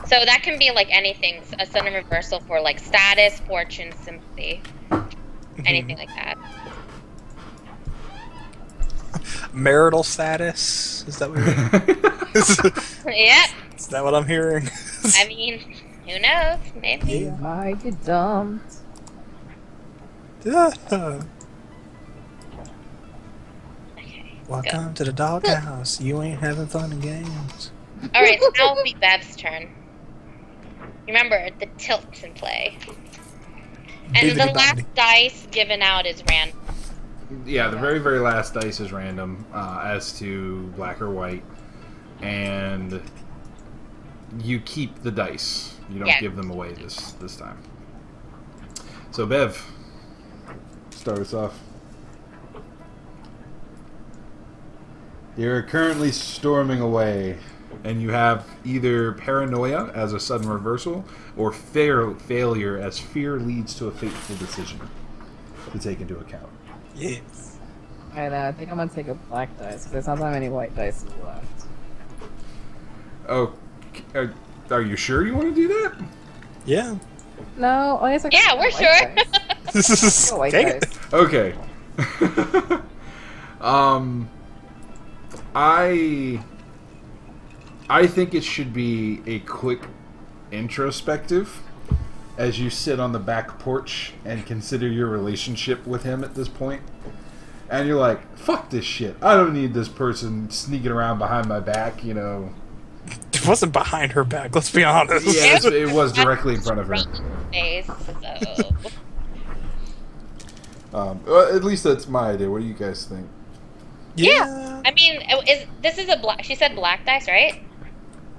So that can be like anything, a sudden reversal for like status, fortune, sympathy, anything like that. Marital status? Is that what you're Yep. Is that what I'm hearing? I mean, who knows? Maybe. Yeah. I get dumped. Okay. Welcome to the doghouse. You ain't having fun and games. Alright, so now it'll be Bev's turn. Remember, the tilt's in play. And the last dice given out is random. Yeah, the very, very last dice is random as to black or white. And you keep the dice. You don't give them away this time. So, Bev, start us off. You're currently storming away, and you have either paranoia as a sudden reversal, or failure as fear leads to a fateful decision to take into account. Yes. And I think I'm gonna take a black dice because there's not that many white dice left. Oh, are you sure you want to do that? Yeah. No, I guess I Yeah, we're sure. White Take dice. it. Okay. I think it should be a quick introspective as you sit on the back porch and consider your relationship with him at this point. And you're like, fuck this shit. I don't need this person sneaking around behind my back, you know. It wasn't behind her back, let's be honest. Yes, it was directly in front of her. Face, so. At least that's my idea. What do you guys think? Yeah. I mean, this is a black. She said black dice, right?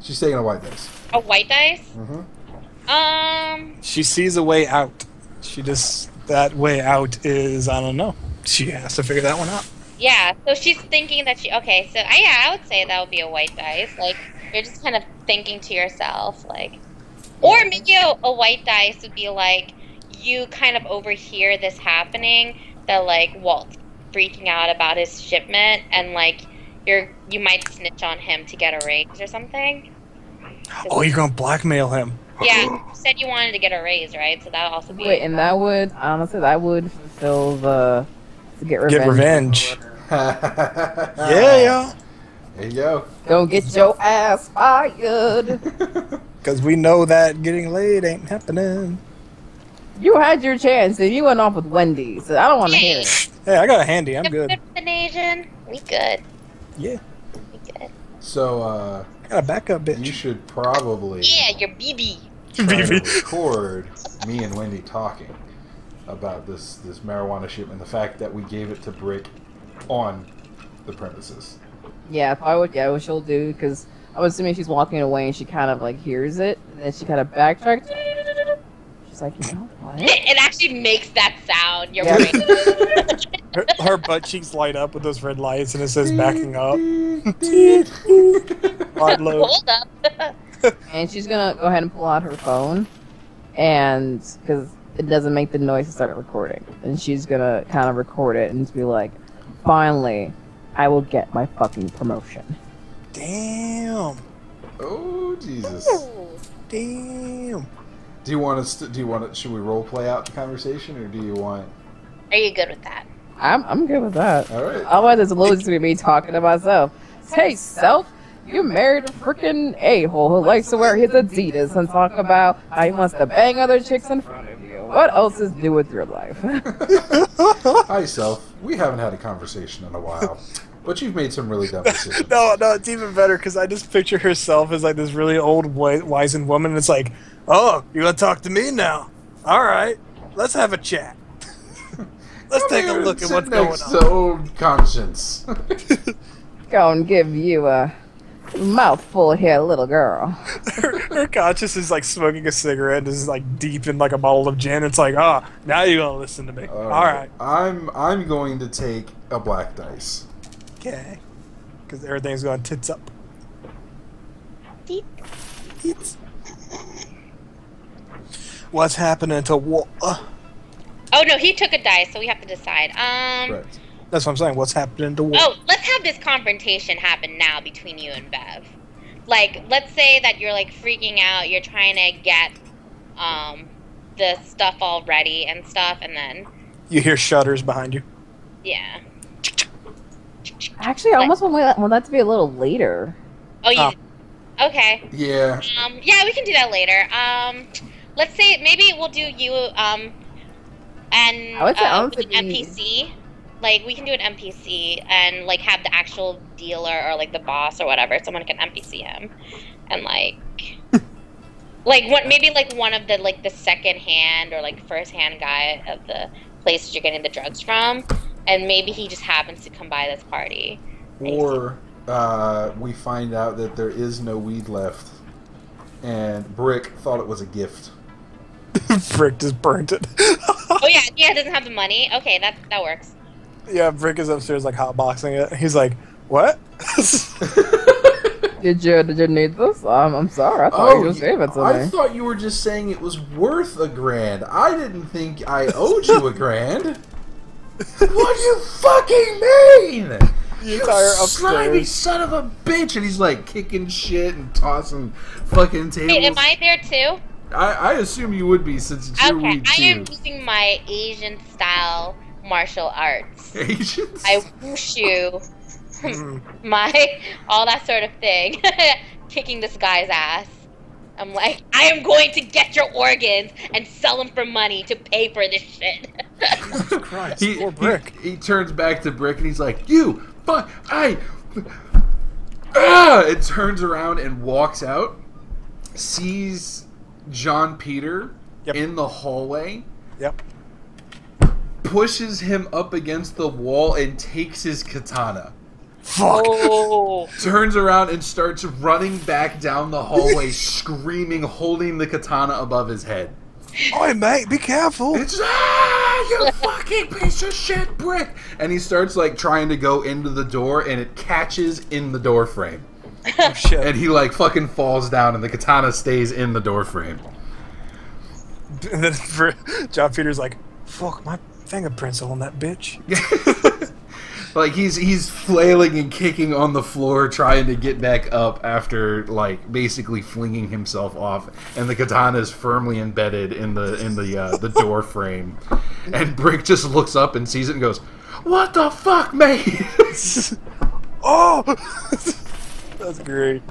She's taking a white dice. A white dice. She sees a way out. That way out is, I don't know. She has to figure that one out. Yeah. So she's thinking that okay. So I would say that would be a white dice. Like you're just kind of thinking to yourself, like, or maybe a white dice would be like you kind of overhear this happening. That like Walt's freaking out about his shipment, and like you might snitch on him to get a raise or something. Oh, you're gonna blackmail him. Yeah, you said you wanted to get a raise, right? So that would also be. Wait, and that would fulfill the to get revenge. Get revenge. Yeah. There you go. Don't get your ass fired. Because we know that getting laid ain't happening. You had your chance and you went off with Wendy, so I don't want to hear it. Hey, I got a handy. I'm good. An Asian. We good. Yeah. We good. So, I got a backup bitch. you should probably your BB. try to record me and Wendy talking about this marijuana shipment, the fact that we gave it to Brick on the premises. Yeah, probably would. Yeah, what she'll do, because I'm assuming she's walking away and she kind of like hears it, and then she kind of backtracks. She's like, you know what? It actually makes that sound. You're Yeah. right. Her butt cheeks light up with those red lights, and it says backing up. Hard load. Hold up. And she's gonna go ahead and pull out her phone, and because it doesn't make the noise to start recording, and she's gonna kind of record it and just be like, "Finally, I will get my fucking promotion." Damn. Oh Jesus! Damn. Do you want to? Should we role play out the conversation, or do you want? Are you good with that? I'm good with that. All right. Otherwise, it's literally just gonna be me talking to myself. Hey, self, you married a freaking a-hole who likes to wear his Adidas and talk about how he wants to bang other chicks in front of you. What else is new with your life? Hi, self. We haven't had a conversation in a while, but you've made some really dumb decisions. No, it's even better because I just picture herself as like this really old, wizened woman. And it's like, oh, you want to talk to me now? All right, let's have a chat. Let's take a look at what's going next to on. old conscience. Go and give you a mouthful here, little girl. Her conscience is like smoking a cigarette and is like deep in like a bottle of gin. It's like, now you're gonna listen to me. All right. I'm going to take a black dice. Okay. Because everything's going tits up. Tits. What's happening to what? Oh no, he took a dice, so we have to decide. Right. That's what I'm saying. What's happening to what? Oh, let's have this confrontation happen now between you and Bev. Like, let's say that you're like freaking out, you're trying to get the stuff all ready and stuff, and then You hear shutters behind you. yeah. Actually, I almost want that to be a little later. Oh, you okay? Yeah. Yeah, we can do that later. Let's say maybe we'll do you and I would say honestly NPC. like we can do an NPC and like have the actual dealer or like the boss or whatever, someone can NPC him, and like what maybe like one of the like the second hand or like first hand guy of the places you're getting the drugs from, and maybe he just happens to come by this party. Or we find out that there is no weed left, and Brick thought it was a gift. Brick just burnt it. Oh yeah, doesn't have the money. Okay, that works. Yeah, Brick is upstairs like hotboxing it. He's like, "What?" Did you need this? I'm sorry. I thought you just gave it to me. I thought you were just saying it was worth $1,000. I didn't think I owed you $1,000. What do you fucking mean? The entire slimy upstairs. son of a bitch! And he's like kicking shit and tossing fucking tables. Wait, am I there too? I assume you would be since it's your Okay, weed I am too. using my Asian style martial arts. Asians? I wushu, all that sort of thing, kicking this guy's ass. I'm like, I am going to get your organs and sell them for money to pay for this shit. Jesus Christ, poor Brick. He turns back to Brick and he's like, "You fuck, It turns around and walks out, sees John Peter in the hallway. Yep. Pushes him up against the wall and takes his katana. Fuck. Oh. Turns around and starts running back down the hallway, screaming, holding the katana above his head. Oi, mate, be careful. It's, you fucking piece of shit, Brick! And he starts, like, trying to go into the door, and it catches in the door frame. Oh, shit. And he, like, fucking falls down, and the katana stays in the door frame. And then John Peter's like, fuck, my fingerprints are on that bitch. Like, he's flailing and kicking on the floor, trying to get back up after, like, basically flinging himself off, and the katana is firmly embedded in the door frame. And Brick just looks up and sees it and goes, "What the fuck, mate?" Oh, that's great.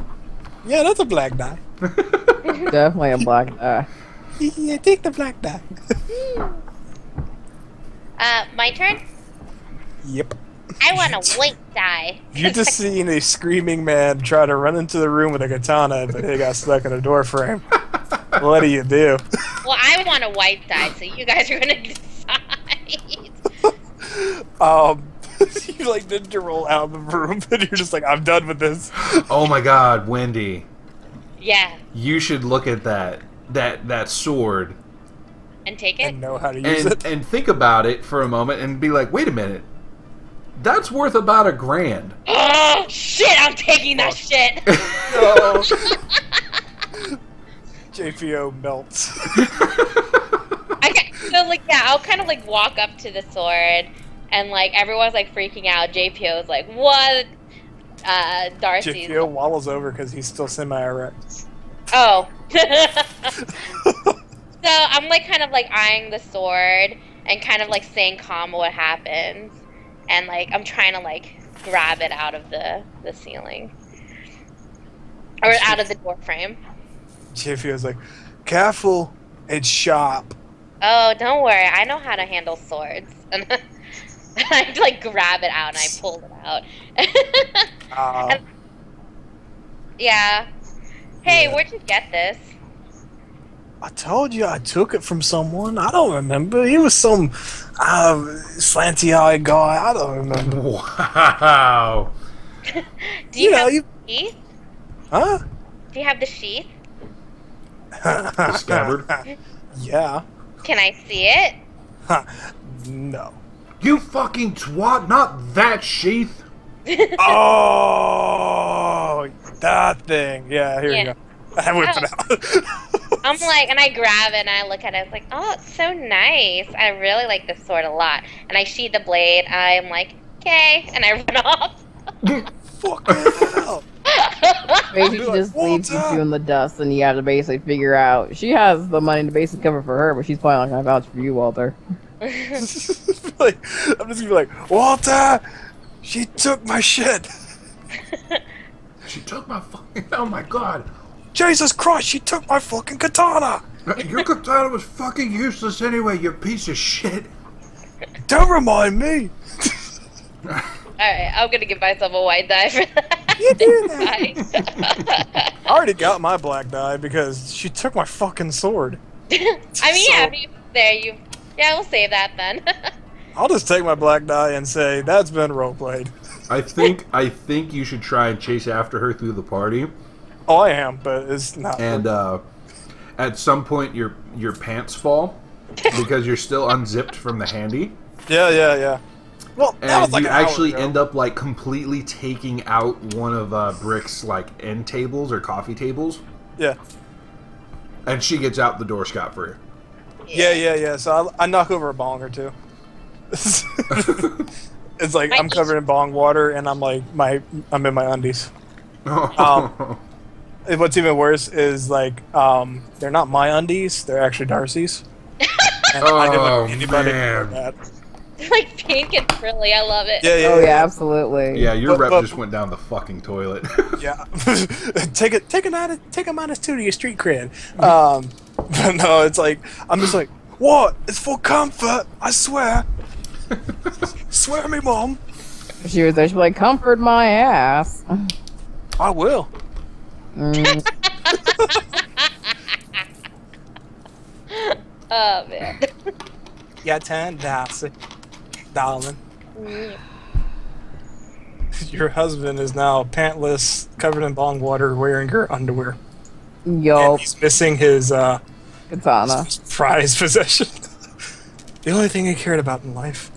Yeah, that's a black die. Definitely a black die. Yeah, take the black die. My turn? Yep. I want a white die. You just seen a screaming man try to run into the room with a katana, but he got stuck in a door frame. What do you do? Well, I want a white die, so you guys are gonna decide. You like ninja roll out of the room, and you're just like, I'm done with this. Oh my god, Wendy. Yeah. You should look at that sword And take it? And know how to use it. and think about it for a moment and be like, wait a minute. That's worth about $1,000. Oh, shit, I'm taking that shit. No. JPO melts. Okay, so, like, yeah, I'll kind of, like, walk up to the sword, and, like, everyone's, like, freaking out. JPO's like, what? Darcy's... JPO waddles over because he's still semi-erect. Oh. So, I'm, like, kind of, like, eyeing the sword and kind of, like, saying calm what happens. And, like, I'm trying to, like, grab it out of the ceiling. Or out of the door frame. JPO's like, careful, it's sharp. Oh, don't worry. I know how to handle swords. And I, like, grab it out and I pull it out. And, yeah. Hey, where'd you get this? I told you I took it from someone. I don't remember. He was some slanty-eyed guy. I don't remember. Wow. Do you have you... the sheath? Huh? Do you have the sheath? The scabbard? Yeah. Can I see it? No. You fucking twat, not that sheath. Oh, that thing. Yeah, here you go. I whipped it out. I'm like, and I grab it and I look at it. It's like, oh, it's so nice. I really like this sword a lot. And I sheathe the blade. I'm like, okay, and I run off. Fucking hell. Basically, she just leaves you two in the dust, and you have to basically figure out. She has the money to basically cover for her, but she's probably not gonna vouch for you, Walter. I'm just gonna be like, Walter, she took my shit. She took my fucking... Oh my god. Jesus Christ, she took my fucking katana. Your katana was fucking useless anyway, you piece of shit. Don't remind me. Alright, I'm gonna give myself a white die for that. You do that. I already got my black die because she took my fucking sword. I mean, yeah, yeah, we'll save that then. I'll just take my black die and say that's been roleplayed. I think you should try and chase after her through the party. Oh, I am, but it's not. And at some point, your pants fall because you're still unzipped from the handy. Yeah. Well, that was And like you an hour actually ago. end up like completely taking out one of Brick's like end tables or coffee tables, Yeah. and she gets out the door scot-free. Yeah. So I knock over a bong or two. It's like I'm covered in bong water, and I'm like I'm in my undies. What's even worse is like they're not my undies; they're actually Darcy's. And I didn't want anybody to know that. Like pink and frilly, I love it. Yeah. Oh yeah, absolutely. Yeah, your But- rep just went down the fucking toilet. Yeah. take a -2 to your street cred. But no, it's like I'm just like, what? It's for comfort. I swear. Swear me, mom. If she was there, she'd be like, comfort my ass. I will. Mm. Oh man. Yeah, turn, Darcy, darling. Your husband is now pantless, covered in bong water, wearing your underwear. And Yup, he's missing his katana. prized possession. The only thing he cared about in life.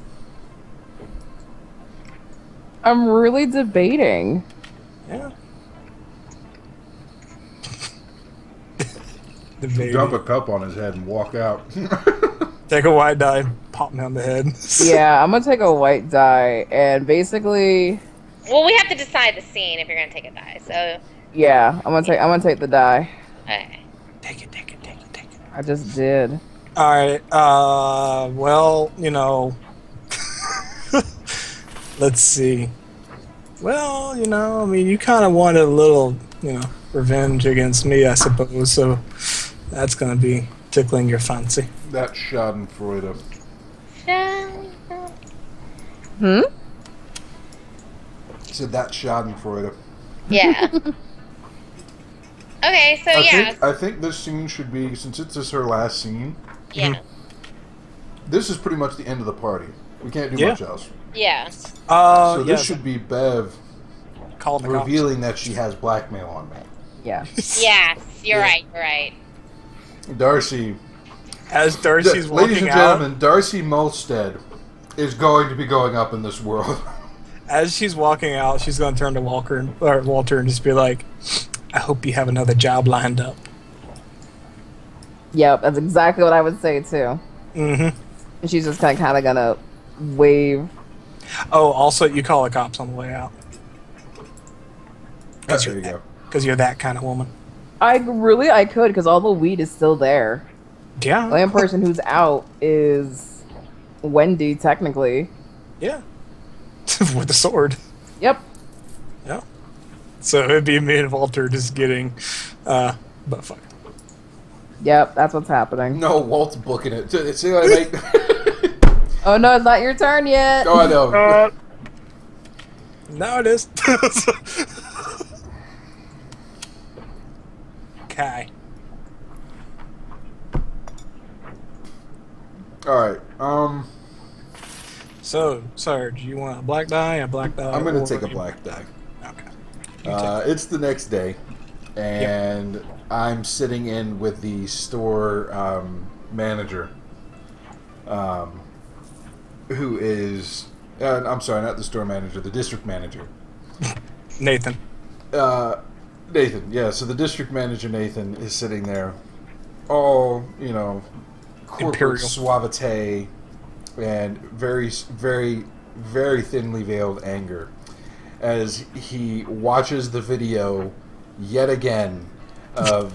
I'm really debating. Yeah. The baby. Dump a cup on his head and walk out. Take a white die, pop me on the head. Yeah, I'm gonna take a white die, and basically, Well, we have to decide the scene if you're gonna take a die. So, yeah, I'm gonna take the die. okay. Take it. I just did. Alright, well, you know, let's see. Well, you know, I mean, you kind of wanted a little, you know, revenge against me, I suppose, so that's gonna be tickling your fancy. That Schadenfreude. Hmm? Said that Schadenfreude. Yeah. Okay, so I think this scene should be, since this is her last scene, yeah, this is pretty much the end of the party. We can't do Yeah. much else. yeah. So yeah, this should be Bev call the cops. revealing that she has blackmail on me. Yeah. Yes, you're right. You're right. Darcy, As Darcy's ladies walking and out, gentlemen, Darcy Molstead is going to be going up in this world. as she's walking out, she's gonna turn to Walter and just be like, "I hope you have another job lined up." Yep, that's exactly what I would say too. Mm-hmm. And she's just kind of gonna wave. Oh, also, you call the cops on the way out There you go. because you're that kind of woman. I could, because all the weed is still there. The Yeah, only person who's out is Wendy, technically. yeah, with the sword. Yep. Yeah. So it'd be me and Walter just getting, butt fucked. Yep, that's what's happening. No, Walt's booking it. See what I mean? Oh no, it's not your turn yet. Oh, I know. Now it is. Okay. All right. So, Sarge, you want a black die? A black die? I'm gonna or- take a black die. Okay. It's the next day, and I'm sitting in with the store manager, who is I'm sorry, not the store manager, the district manager. Nathan. Nathan, yeah. So the district manager Nathan is sitting there, all corporate Imperial. suavite and very, very, very thinly veiled anger, as he watches the video yet again of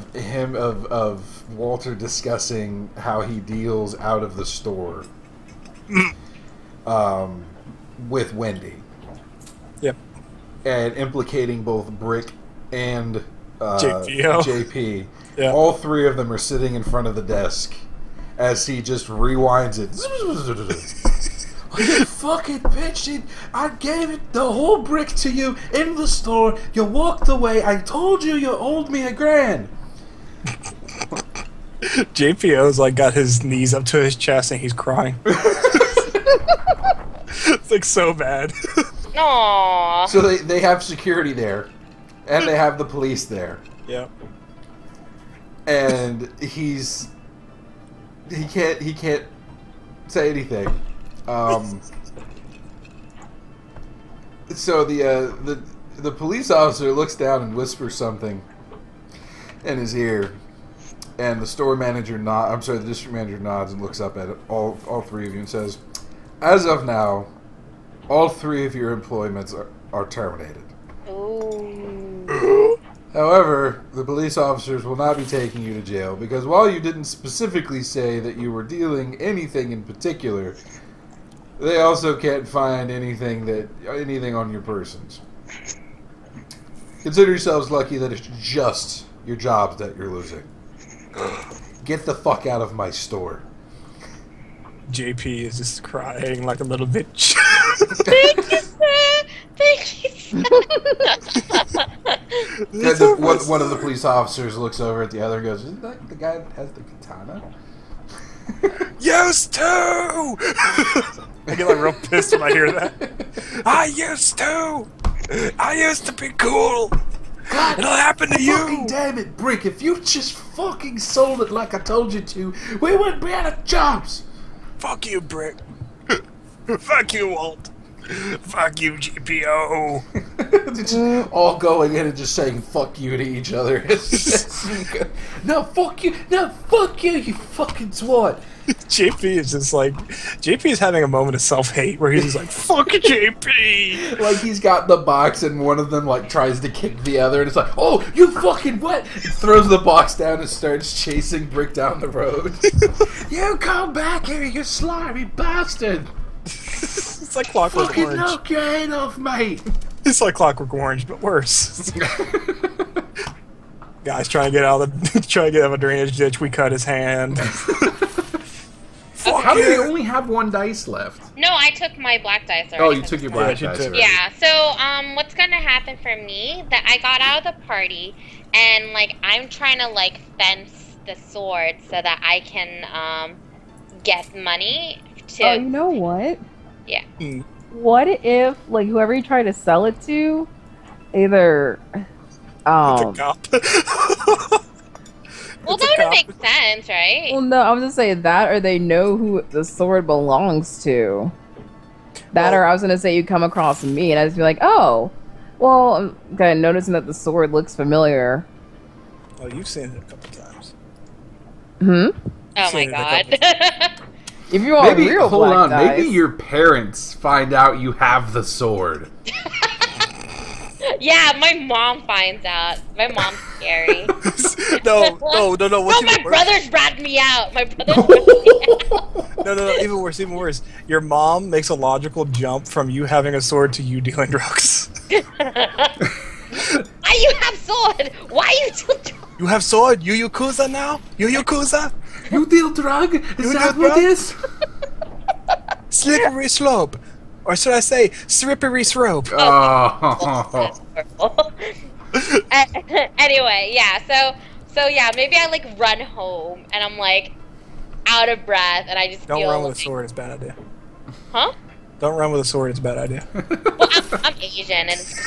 Walter discussing how he deals out of the store with Wendy. Yep. And implicating both Brick and JP. Yeah. All three of them are sitting in front of the desk as he just rewinds it. fucking bitch. I gave it the whole brick to you in the store. You walked away. I told you owed me $1,000. JPO's like got his knees up to his chest and he's crying. It's like so bad. Aww. So they have security there, and they have the police there. Yep. And he can't say anything. So the police officer looks down and whispers something in his ear, and the store manager the district manager nods and looks up at all three of you and says, "As of now, all 3 of your employments are terminated. Ooh. However, the police officers will not be taking you to jail because while you didn't specifically say that you were dealing anything in particular, they also can't find anything on your persons. Consider yourselves lucky that it's just your jobs that you're losing. Get the fuck out of my store." JP is just crying like a little bitch. Thank you, sir. Thank you, sir. One of the police officers looks over at the other and goes, "Isn't that the guy that has the katana?" Used to! I get like real pissed when I hear that. I used to be cool! God, it'll happen to you! Fucking damn it, Brick, if you just fucking sold it like I told you to, we wouldn't be out of jobs! Fuck you, Brick. Fuck you, Walt. Fuck you, GPO. Just all going in and just saying fuck you to each other. No, fuck you, you fucking twat. JP is just like, JP is having a moment of self-hate where he's like, fuck JP. Like he's got the box and one of them like tries to kick the other and it's like, oh, you fucking what? He throws the box down and starts chasing Brick down the road. You come back here, you slimy bastard. It's like Clockwork fucking Orange. knock your head off, mate. It's like Clockwork Orange, but worse. Guys trying to get out of a drainage ditch. We cut his hand. How do they only have 1 dice left? No, I took my black dice already. Oh, you took your black dice already. Yeah, so what's gonna happen for me, that I got out of the party, and, like, I'm trying to, like, fence the sword so that I can, get money to... Oh, you know what? Yeah. What if, like, whoever you try to sell it to, either... It's a cop. Well, that would make sense, right? Well, no, I was gonna say that, or they know who the sword belongs to. That, or I was gonna say you come across me, and I'd just be like, oh, well, I'm kind of noticing that the sword looks familiar. Oh, you've seen it a couple times. Hmm? Oh my god. If you want maybe, real hold black on, dice, maybe your parents find out you have the sword. Yeah, my mom finds out. My mom's scary. No. My brothers brought me out. My brothers brought me out. No, even worse. Your mom makes a logical jump from you having a sword to you dealing drugs. You have sword. Why you deal drugs? You have sword? You Yakuza now? You Yakuza? You deal drug? Is that deal what it is? Slippery slope. Or should I say, slippery slope? Oh. Anyway, yeah, so yeah, maybe I like run home and I'm like out of breath and I just Don't feel run with like... a sword, it's a bad idea. Huh? Don't run with a sword, it's a bad idea. Well, I'm Asian and it's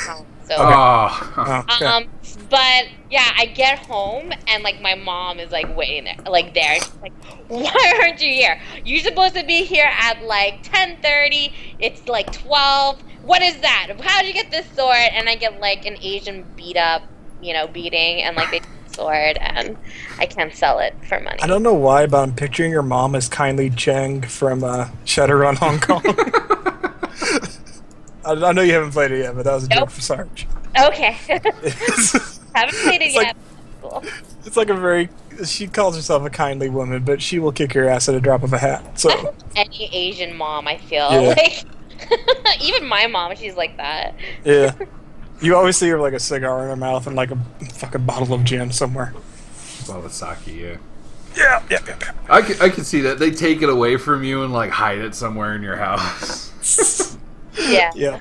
so. Okay. But yeah, I get home and like my mom is like waiting there, She's like, why aren't you here? You're supposed to be here at like 10:30. It's like 12. What is that? How did you get this sword? And I get like an Asian beating, and like they take the sword, and I can't sell it for money. I don't know why, but I'm picturing your mom as Kindly Cheng from Shadowrun Hong Kong. I know you haven't played it yet, but that was a joke for Sarge. Okay. Haven't played it yet. Cool. It's like she calls herself a kindly woman, but she will kick your ass at a drop of a hat. So any Asian mom, I feel like. Even my mom, she's like that. Yeah. You always see her with like a cigar in her mouth and like a fucking bottle of gin somewhere. Bottle of sake, yeah. Yeah. I can see that. They take it away from you and like hide it somewhere in your house. Yeah. Yeah.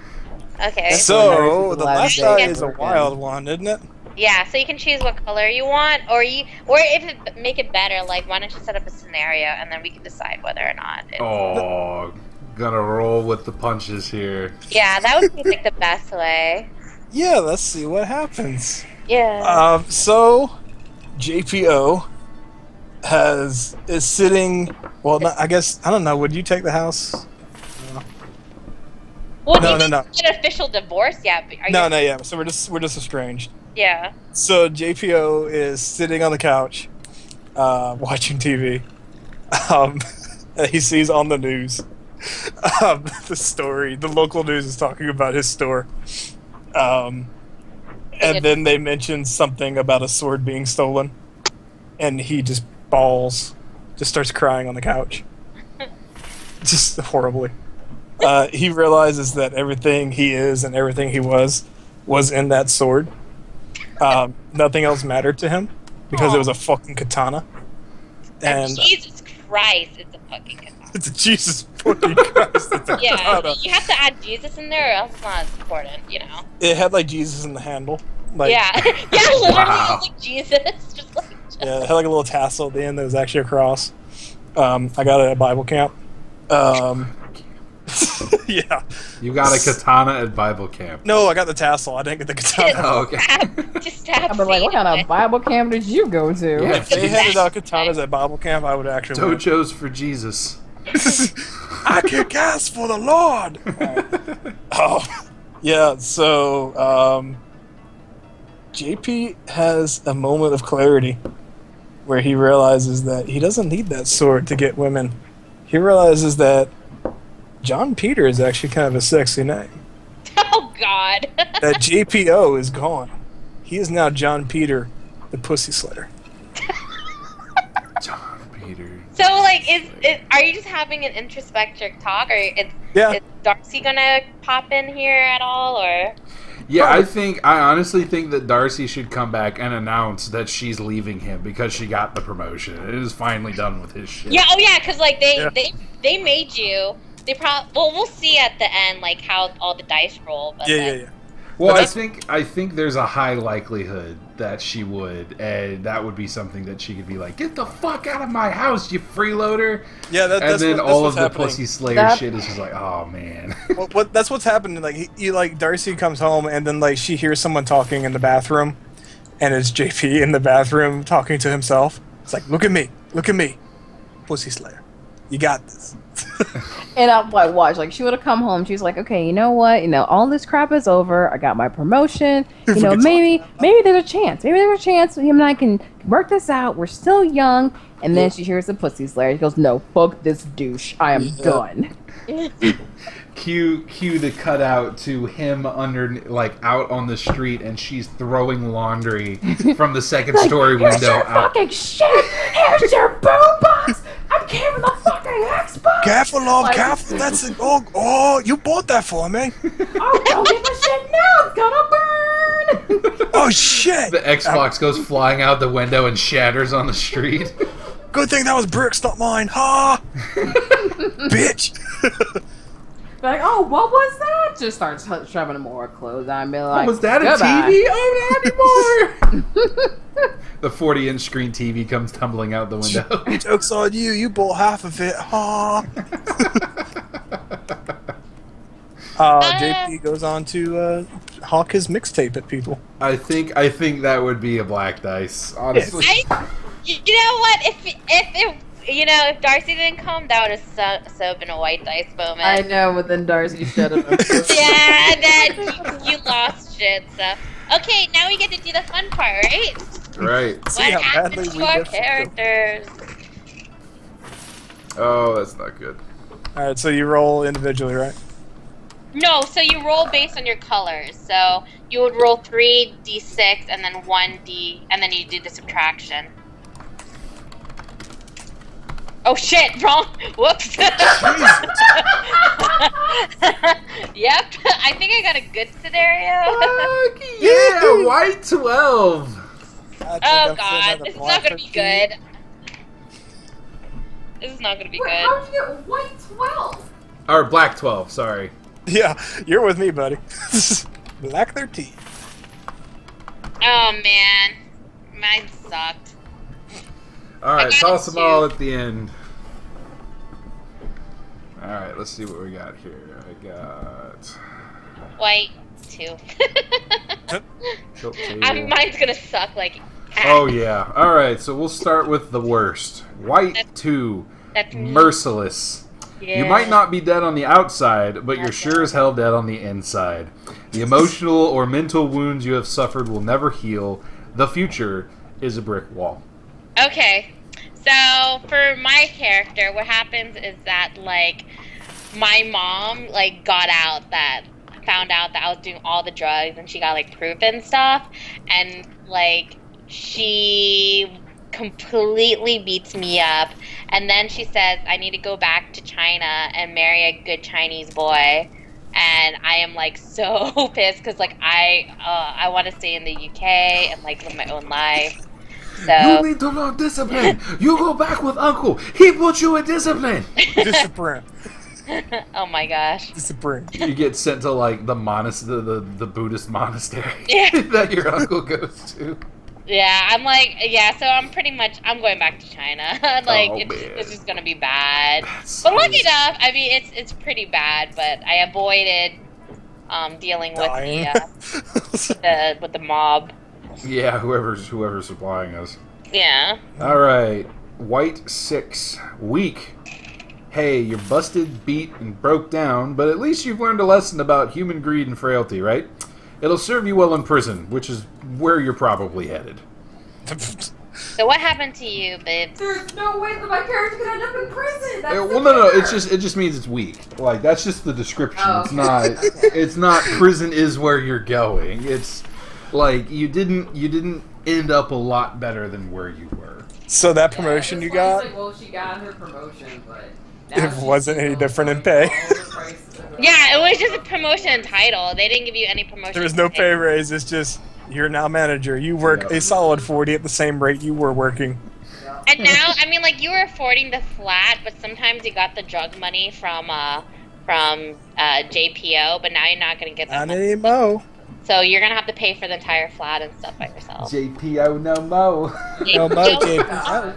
Okay. So the last die Yeah. is a wild one, isn't it? Yeah, so you can choose what color you want, or if it make it better, like why don't you set up a scenario and then we can decide whether or not. Oh, gonna roll with the punches here. Yeah, that would be like the best way. Yeah, let's see what happens. Yeah. So JPO is sitting. Well, I guess I don't know. Would you take the house? Well, No, you no, no. didn't get an official divorce yet. But No, yeah. So we're just estranged. Yeah. So JPO is sitting on the couch, watching TV. He sees on the news the local news is talking about his store. And then they mention something about a sword being stolen, and he just starts crying on the couch, just horribly. He realizes that everything he is and everything he was in that sword. Nothing else mattered to him because it was a fucking katana. And Jesus Christ, it's a fucking katana. it's a Jesus fucking Christ. It's a Yeah, katana. you have to add Jesus in there, or else it's not as important, you know. It had like Jesus in the handle. Like, Yeah, yeah, literally, Wow. it was like Jesus, just like. Yeah, it had like a little tassel at the end that was actually a cross. I got it at Bible camp. Yeah. You got a katana at Bible camp. No, I got the tassel. I didn't get the katana. Oh, okay. Just stab I'm like, what kind of Bible camp did you go to? Yeah. If they handed out katanas at Bible camp, I would actually win. Dojos for Jesus. I kick ass for the Lord. Oh, yeah. So JP has a moment of clarity where he realizes that he doesn't need that sword to get women. He realizes that John Peter is actually kind of a sexy name. Oh God. That JPO is gone. He is now John Peter, the Pussy Slayer. John Peter. So like, are you just having an introspective talk, or is Darcy gonna pop in here at all, or? Yeah, I honestly think that Darcy should come back and announce that she's leaving him because she got the promotion. It is finally done with his shit. Yeah. Oh yeah, because like they made you. They well, we'll see at the end like how all the dice roll. But Yeah. Well, I think there's a high likelihood that she would, and that would be something that she could be like, "Get the fuck out of my house, you freeloader!" Yeah, and then all of the happening. Pussy Slayer shit is just like, "Oh man." That's what's happening. Like he like Darcy comes home and then like she hears someone talking in the bathroom, and it's JP in the bathroom talking to himself. It's like, look at me, Pussy Slayer, you got this. And I'm like, watch, like she would have come home. She's like, okay, you know what? You know, all this crap is over. I got my promotion. You know, maybe there's a chance. Maybe there's a chance him and I can work this out. We're still young. And then she hears the Pussy Slayer. She goes, no, fuck this douche. I am done. Cue the cutout to him out on the street, and she's throwing laundry from the second story Here's window your out. fucking shit. Here's your boombox. I'm carrying the fucking Xbox. Careful, love, careful. That's it. Oh, you bought that for me. Oh, don't give a shit now. It's gonna burn. Oh shit. The Xbox goes flying out the window and shatters on the street. Good thing that was bricks, not mine. Ha! Bitch. Like, oh, what was that? Just starts shoving more clothes on me. Like, Was that a goodbye. TV? Oh, not anymore. The 40-inch screen TV comes tumbling out the window. Joke's on you. You bought half of it. Ha! JP goes on to hawk his mixtape at people. I think that would be a black dice, honestly. You know what? If Darcy didn't come, that would have so been a white dice moment. I know, but then Darcy shut him up. Yeah, and then you lost shit. So okay, now we get to do the fun part, right? Right. See What how happened badly to we our get characters? Oh, that's not good. Alright, so you roll individually, right? No, so you roll based on your colors. So you would roll 3d6 and then 1d, and then you do the subtraction. Oh shit, wrong. Whoops. Yep, I think I got a good scenario. Fuck yeah, white 12. Oh god, this is not gonna be good. This is not gonna be good. How'd you get white 12? Or Black 12, sorry. Yeah, you're with me, buddy. Black 13. Oh man, mine sucked. Alright, I got toss it them all too. at the end. Alright, let's see what we got here. I got... White 2. Tilt table. Mine's gonna suck like. Oh yeah. Alright, so we'll start with the worst. White 2. That's me. Merciless. Yeah. You might not be dead on the outside, but you're sure as hell dead on the inside. The emotional or mental wounds you have suffered will never heal. The future is a brick wall. Okay, so for my character, what happens is that like my mom like found out that I was doing all the drugs, and she got like proof and stuff, and like she completely beats me up, and then she says I need to go back to China and marry a good Chinese boy, and I am like so pissed because like I want to stay in the UK and like live my own life. So You need to learn discipline. You go back with Uncle. He put you in discipline. Discipline. oh my gosh. Discipline. You get sent to like the the Buddhist monastery Yeah. that your uncle goes to. Yeah, I'm like, yeah, so I'm going back to China. like, Oh, it's man. just gonna be bad. That's But lucky enough, I mean, it's pretty bad, but I avoided dealing with Dying. with the mob. Yeah, whoever's supplying us. Yeah. All right, White 6, weak. Hey, you're busted, beat, and broke down, but at least you've learned a lesson about human greed and frailty, right? It'll serve you well in prison, which is where you're probably headed. So what happened to you, babes? There's no way that my character could end up in prison. That's Well, the no, kicker. it just means it's weak. Like that's just the description. Oh, It's okay. not. Okay. It's not. Prison is where you're going. It's like you didn't end up a lot better than where you were. So that Yeah, promotion this you one's got, Like, well, she got her promotion, but It now she's wasn't any still different in going pay. all the prices of her Yeah, it life. was just a promotion and title. They didn't give you any promotion. there was no pay raise. It's just you're now manager. You work a solid 40 at the same rate you were working. And now, I mean, like, you were affording the flat, but sometimes you got the drug money from JPO, but now you're not going to get that Not money. anymore. So you're going to have to pay for the entire flat and stuff by yourself. JPO no mo. No mo JPO. God.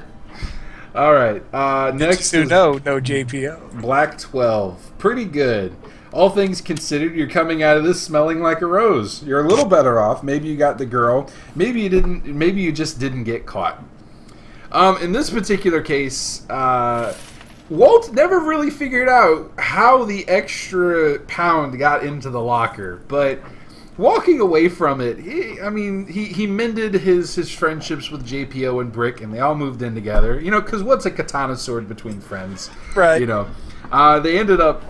All right. Next To is no JPO. Black 12. Pretty good. All things considered, you're coming out of this smelling like a rose. You're a little better off. Maybe you got the girl. Maybe you didn't. Maybe you just didn't get caught. In this particular case, Walt never really figured out how the extra pound got into the locker, but walking away from it, he mended his friendships with JPO and Brick, and they all moved in together. You know, because what's a katana sword between friends? Right. You know, they ended up,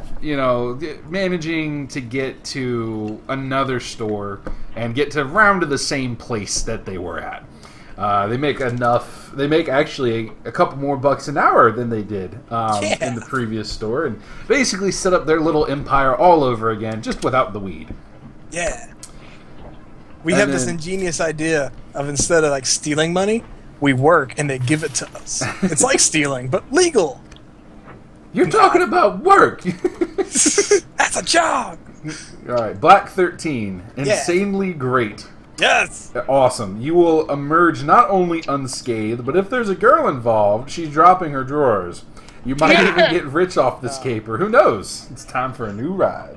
managing to get to another store and get to round to the same place that they were at. They make enough. They make actually a couple more bucks an hour than they did in the previous store, and basically set up their little empire all over again, just without the weed. Yeah. We And have this then- ingenious idea of instead of like stealing money, we work and they give it to us. It's like stealing, but legal. You're talking about work. That's a job. All right, Black 13, insanely great. Yes. Awesome. You will emerge not only unscathed, but if there's a girl involved, she's dropping her drawers. You might even get rich off this caper. Who knows? It's time for a new ride.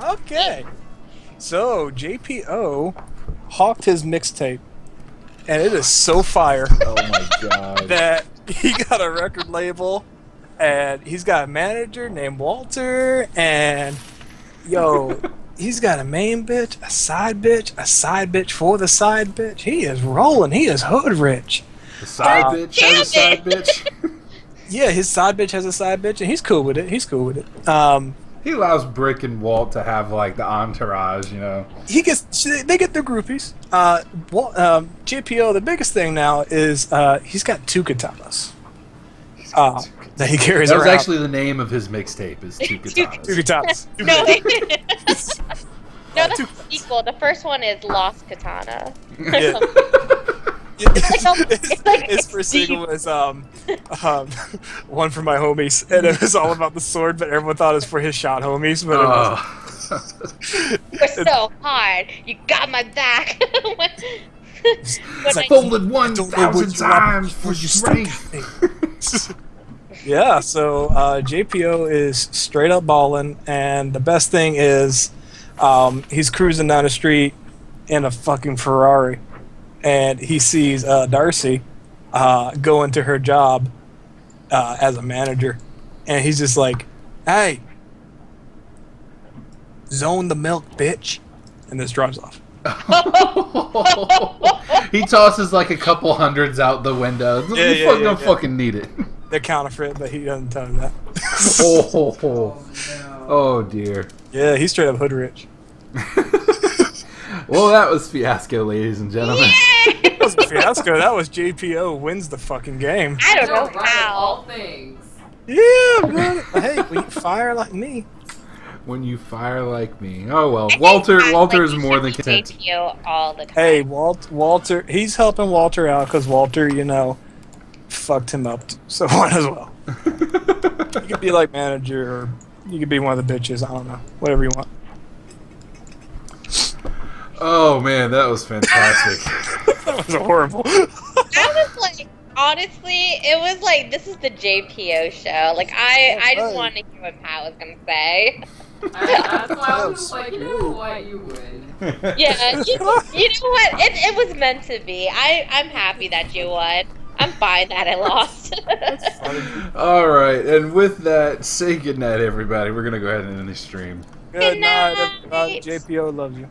Okay. So JPO hawked his mixtape, and it is so fire Oh my god. that he got a record label, and he's got a manager named Walter, and he's got a main bitch, a side bitch for the side bitch. He is rolling. He is hood rich. The side bitch has a side bitch. Yeah, his side bitch has a side bitch, and he's cool with it. He allows Brick and Walt to have like the entourage, They get their groupies. JPO, the biggest thing now is he's got 2 katanas. That he carries That was around. actually the name of his mixtape. Is Two Katanas. 2 katanas. No, no, that's the sequel. The first one is Lost Katana. Yeah. His first single was one for my homies, and it was all about the sword, but everyone thought it was for his shot homies, but it wasn't. We're so hard. You got my back. It's like, Folded I don't know 1,000 what you want times before for you strength. Yeah, so JPO is straight up balling, and the best thing is he's cruising down the street in a fucking Ferrari, and he sees Darcy go into her job as a manager, and he's just like, "Hey, zone the milk, bitch," and this drives off. He tosses like a couple hundreds out the window. Don't fucking need it. They're counterfeit, but he doesn't tell him that. Oh dear. Yeah, he's straight up hood rich. Well, that was Fiasco, ladies and gentlemen. That wasn't Fiasco. That was JPO wins the fucking game. I don't know Right, how. all things. Yeah, man. Hey, we fire like me. When you fire like me. Oh well, Walter is more than content. JPO all the time. Hey, Walter, he's helping Walter out because Walter, fucked him up. So might as well. You could be like manager, or you could be one of the bitches. I don't know. Whatever you want. Oh man, that was fantastic. That was horrible. I was like, honestly, it was like, this is the JPO show. Like, I just wanted to hear what Pat was gonna say. That's why I was just like, you know what, you win. Yeah, you know what? It was meant to be. I'm happy that you won. I'm fine that I lost. All right, and with that, say goodnight, everybody. We're gonna go ahead and end the stream. Good night, night. everybody. JPO loves you.